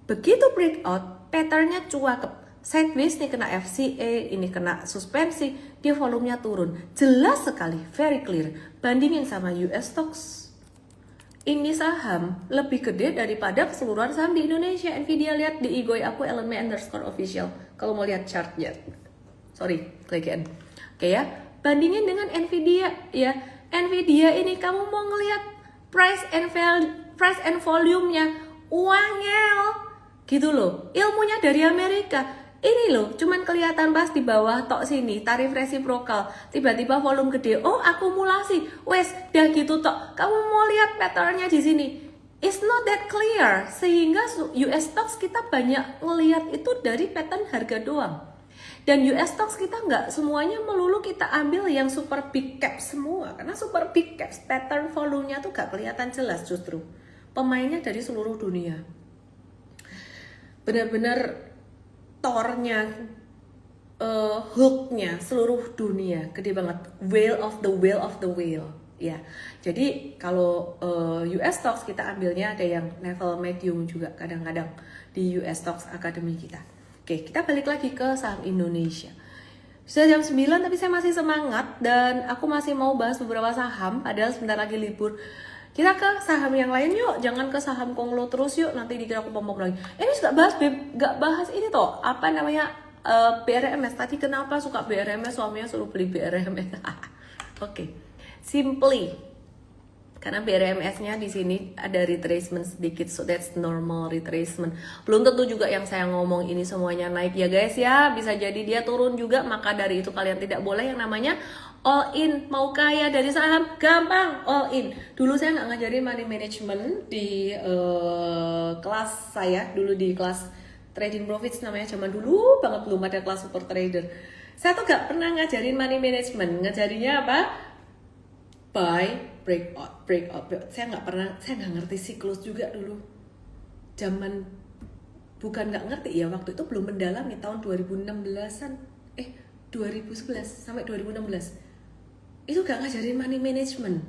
Begitu breakout, patternnya cuakep. Sideways nih kena FCA, ini kena suspensi, dia volumenya turun. Jelas sekali, very clear. Bandingin sama US stocks. Ini saham lebih gede daripada keseluruhan saham di Indonesia. Nvidia lihat di Igoi aku @LME_official. Kalau mau lihat chartnya. Sorry, klik-klikan. Oke ya, bandingin dengan Nvidia ya. Nvidia ini kamu mau ngelihat price and volume-nya. Wangel. Gitu loh. Ilmunya dari Amerika. Ini loh, cuman kelihatan pas di bawah tok sini, tarif resiprokal, tiba-tiba volume gede, akumulasi, wes, dah gitu tok. Kamu mau lihat patternnya di sini, it's not that clear, sehingga US stocks kita banyak ngelihat itu dari pattern harga doang. Dan US stocks kita nggak semuanya melulu kita ambil yang super big cap semua, karena super big cap pattern volumenya tuh gak kelihatan jelas justru. Pemainnya dari seluruh dunia. Benar-benar tornya, hooknya seluruh dunia, gede banget. Whale of the whale. Ya, jadi kalau US Stocks kita ambilnya ada yang level medium juga kadang-kadang di US Stocks Academy kita. Oke, kita balik lagi ke saham Indonesia. Sudah jam 9 tapi saya masih semangat dan aku masih mau bahas beberapa saham padahal sebentar lagi libur. Kita ke saham yang lain yuk, jangan ke saham Konglo terus yuk, nanti dikira aku pom-pom lagi. Ini gak bahas ini toh, apa namanya BRMS. Tadi kenapa suka BRMS, suaminya suruh beli BRMS. Oke. Simply karena BRMS-nya di sini ada retracement sedikit, so that's normal retracement. Belum tentu juga yang saya ngomong ini semuanya naik ya guys ya, bisa jadi dia turun juga, maka dari itu kalian tidak boleh yang namanya all in. Mau kaya dari saham gampang all in. Dulu saya nggak ngajarin money management di kelas saya, dulu di kelas trading profits namanya, zaman dulu banget belum ada kelas super trader. Saya tuh nggak pernah ngajarin money management, ngajarinya apa? Buy, breakout. Saya nggak ngerti siklus juga dulu. Zaman bukan nggak ngerti ya, waktu itu belum mendalami tahun 2016-an. 2011 sampai 2016. Itu gak ngajarin money management.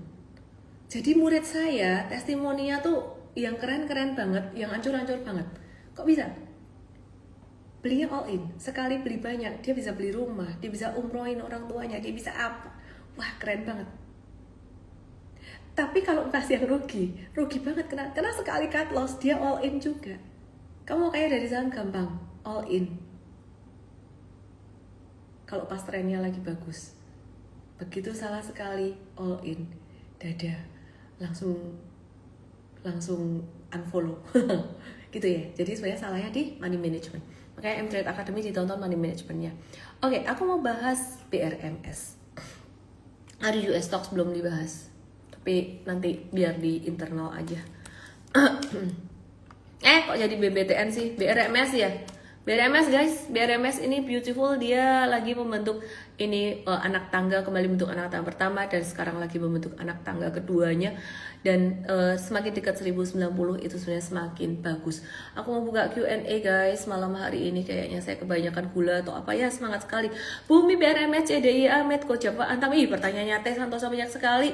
Jadi murid saya, testimoninya tuh yang keren-keren banget, yang ancur-ancur banget. Kok bisa? Belinya all in, sekali beli banyak, dia bisa beli rumah, dia bisa umrohin orang tuanya, dia bisa apa. Wah, keren banget. Tapi kalau pas yang rugi banget. Karena sekali cut loss dia all in juga. Kamu mau kaya dari saham gampang, all in. Kalau pas trennya lagi bagus, begitu salah sekali all in, dadah, langsung unfollow, gitu ya. Jadi sebenarnya salahnya di money management. Makanya M-Trade Academy ditonton money managementnya. Oke, aku mau bahas BRMS. Ada US Stocks belum dibahas. Tapi nanti biar di internal aja. Kok jadi BBTN sih? BRMS ya? BRMS guys, BRMS ini beautiful, dia lagi membentuk ini anak tangga, kembali bentuk anak tangga pertama dan sekarang lagi membentuk anak tangga keduanya, dan semakin dekat 1090 itu sebenarnya semakin bagus. Aku mau buka Q&A guys malam hari ini, kayaknya saya kebanyakan gula atau apa ya, semangat sekali. Bumi, BRMS, CDIA, Medco, Java, Antam, pertanyaannya Teh Santosa banyak sekali.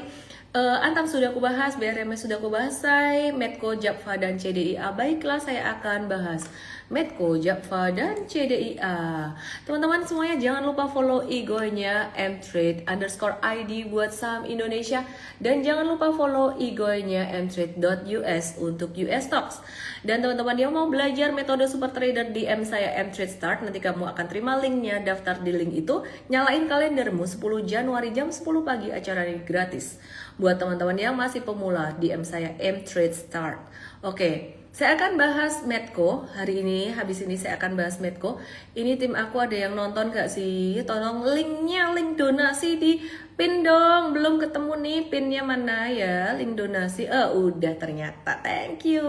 Antam sudah aku bahas, BRMS sudah aku bahas, saya Medco, Java, dan CDIA. Baiklah, saya akan bahas Medco, Java, dan CDIA. Teman-teman semuanya jangan lupa follow IG-nya mtrade_id buat saham Indonesia, dan jangan lupa follow IG-nya mtrade.us untuk US Stocks. Dan teman-teman yang mau belajar metode super trader DM saya mtrade start, nanti kamu akan terima linknya, daftar di link itu, nyalain kalendermu 10 Januari jam 10 pagi, acara ini gratis. Buat teman-teman yang masih pemula, DM saya mtrade start. Oke. Saya akan bahas Medco hari ini, habis ini saya akan bahas Medco. Ini tim aku ada yang nonton gak sih? Tolong linknya, link donasi di pin dong. Belum ketemu nih pinnya mana ya, link donasi. Udah ternyata, thank you.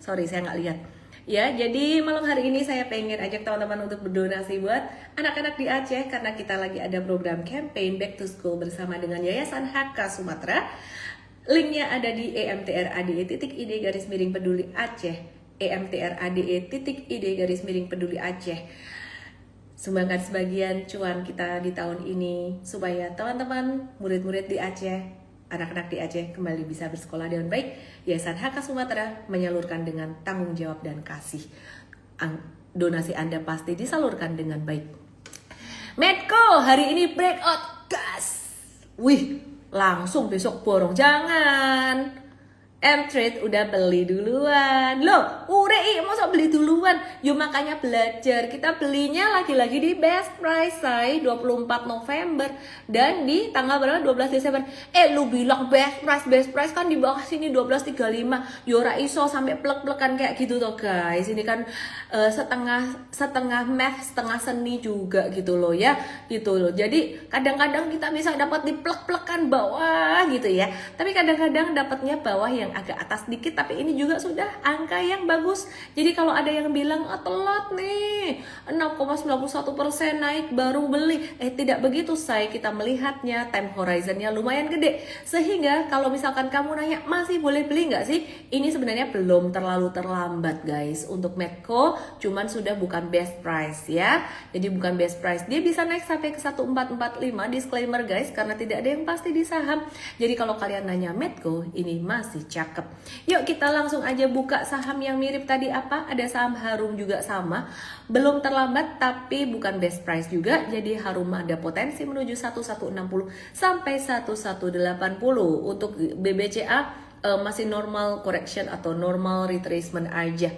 Sorry saya nggak lihat. Ya, jadi malam hari ini saya pengen ajak teman-teman untuk berdonasi buat anak-anak di Aceh, karena kita lagi ada program campaign Back to School bersama dengan Yayasan HK Sumatera. Linknya ada di emtrade.id/peduli Aceh, emtrade.id/peduli Aceh. Sumbangkan sebagian cuan kita di tahun ini supaya teman-teman murid-murid di Aceh, anak-anak di Aceh kembali bisa bersekolah dengan baik. Yayasan HK Sumatera menyalurkan dengan tanggung jawab dan kasih. Donasi Anda pasti disalurkan dengan baik. Medco hari ini breakout gas. Wih, langsung besok borong, jangan. M-Trade udah beli duluan. Loh, urei masa beli duluan? Yuk makanya belajar. Kita belinya lagi-lagi di best price, say 24 November. Dan di tanggal berapa? 12 Desember. Lu bilang best price kan di bawah sini 12.35. Yora iso sampai plek-plekan kayak gitu toh guys. Ini kan setengah math, setengah seni juga gitu loh ya. Gitu loh. Jadi kadang-kadang kita bisa dapat di plek-plekan bawah gitu ya. Tapi kadang-kadang dapatnya bawah yang agak atas dikit, tapi ini juga sudah angka yang bagus. Jadi kalau ada yang bilang telat nih 6,91% naik baru beli, tidak begitu say. Kita melihatnya time horizonnya lumayan gede, sehingga kalau misalkan kamu nanya masih boleh beli nggak sih, ini sebenarnya belum terlalu terlambat guys untuk Medco, cuman sudah bukan best price ya. Jadi bukan best price, dia bisa naik sampai ke 1445, disclaimer guys, karena tidak ada yang pasti di saham. Jadi kalau kalian nanya Medco, ini masih cakep. Yuk kita langsung aja buka saham yang mirip tadi apa, ada saham Harum juga sama, belum terlambat tapi bukan best price juga. Jadi Harum ada potensi menuju 1160 sampai 1180. Untuk BBCA masih normal correction atau normal retracement aja.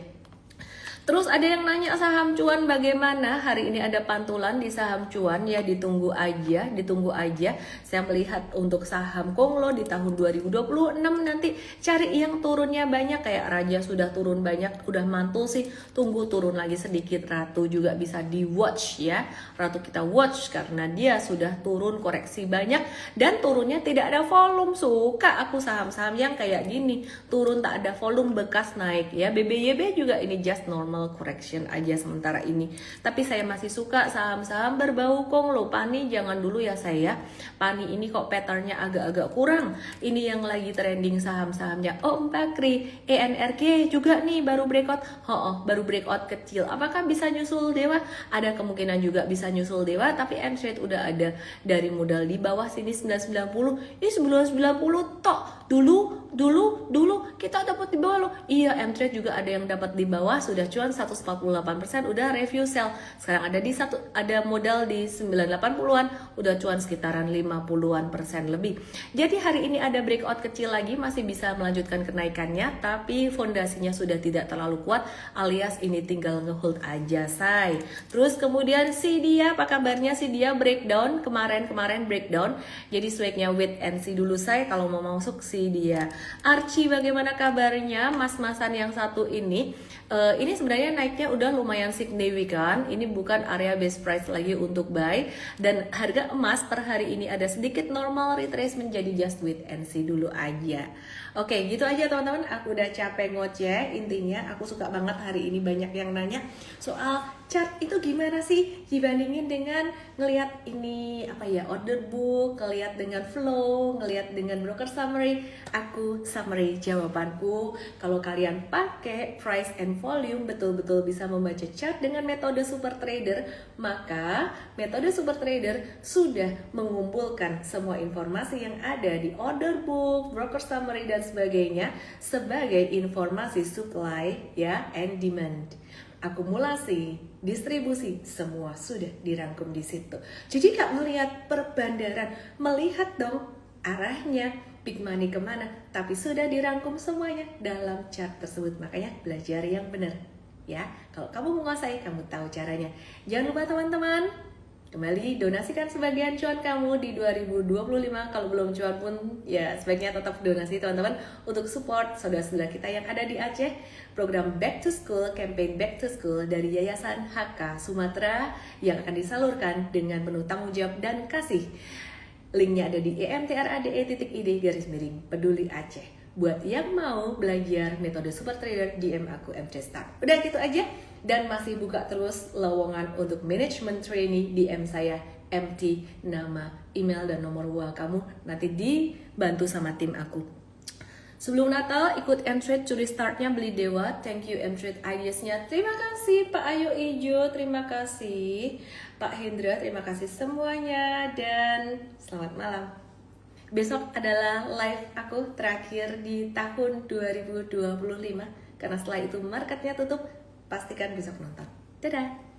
Terus ada yang nanya saham cuan bagaimana? Hari ini ada pantulan di saham cuan ya, ditunggu aja, ditunggu aja. Saya melihat untuk saham Konglo di tahun 2026 nanti cari yang turunnya banyak, kayak Raja sudah turun banyak, udah mantul sih, tunggu turun lagi sedikit. Ratu juga bisa di watch ya. Ratu kita watch karena dia sudah turun koreksi banyak dan turunnya tidak ada volume. Suka aku saham-saham yang kayak gini, turun tak ada volume bekas naik ya. BBYB juga ini just normal correction aja sementara ini. Tapi saya masih suka saham-saham berbau Konglo. Pani jangan dulu ya saya. Pani ini kok patternnya agak-agak kurang. Ini yang lagi trending saham-sahamnya Om Bakri, ENRG juga nih baru breakout. Baru breakout kecil. Apakah bisa nyusul Dewa? Ada kemungkinan juga bisa nyusul Dewa, tapi M-Trade udah ada dari modal di bawah sini 990. Ini 990 tok. Dulu kita dapat di bawah loh. Iya, M-Trade juga ada yang dapat di bawah, sudah cuan 148%, udah review sell. Sekarang ada modal di 980-an, udah cuan sekitaran 50-an% lebih. Jadi hari ini ada breakout kecil lagi, masih bisa melanjutkan kenaikannya, tapi fondasinya sudah tidak terlalu kuat, alias ini tinggal ngehold aja say. Terus kemudian si dia, apa kabarnya si dia breakdown kemarin breakdown. Jadi swagnya wait and see dulu say kalau mau masuk si dia. Archie bagaimana kabarnya? Mas-masan yang satu ini sebenarnya naiknya udah lumayan signifikan. Ini bukan area best price lagi untuk buy, dan harga emas per hari ini ada sedikit normal retracement, jadi just wait and see dulu aja. Oke, gitu aja teman-teman. Aku udah capek ngoceh. Intinya aku suka banget hari ini banyak yang nanya soal chart itu gimana sih dibandingin dengan ngelihat ini order book, ngelihat dengan flow, ngelihat dengan broker summary. Aku summary jawabanku, kalau kalian pakai price and volume betul-betul bisa membaca chart dengan metode super trader, maka metode super trader sudah mengumpulkan semua informasi yang ada di order book, broker summary dan sebagainya sebagai informasi supply ya and demand. Akumulasi, distribusi, semua sudah dirangkum di situ. Jadi gak melihat perbandaran, melihat dong arahnya big money kemana, tapi sudah dirangkum semuanya dalam chart tersebut. Makanya belajar yang benar ya. Kalau kamu menguasai, kamu tahu caranya. Jangan lupa teman-teman, kembali donasikan sebagian cuan kamu di 2025. Kalau belum cuan pun ya sebaiknya tetap donasi teman-teman, untuk support saudara-saudara kita yang ada di Aceh. Program Back to School, campaign Back to School dari Yayasan HK Sumatera yang akan disalurkan dengan penuh tanggung jawab dan kasih. Linknya ada di emtrade.id/peduli Aceh. Buat yang mau belajar metode super trader, DM aku MTStar. Udah gitu aja, dan masih buka terus lowongan untuk management trainee. DM saya MT, nama, email dan nomor WA kamu nanti dibantu sama tim aku. Sebelum Natal ikut M-Trade curi startnya beli Dewa. Thank you M-Trade ideasnya. Terima kasih Pak Ayo Ijo, terima kasih Pak Hendra, terima kasih semuanya, dan selamat malam. Besok adalah live aku terakhir di tahun 2025, karena setelah itu marketnya tutup. Pastikan besok nonton. Dadah.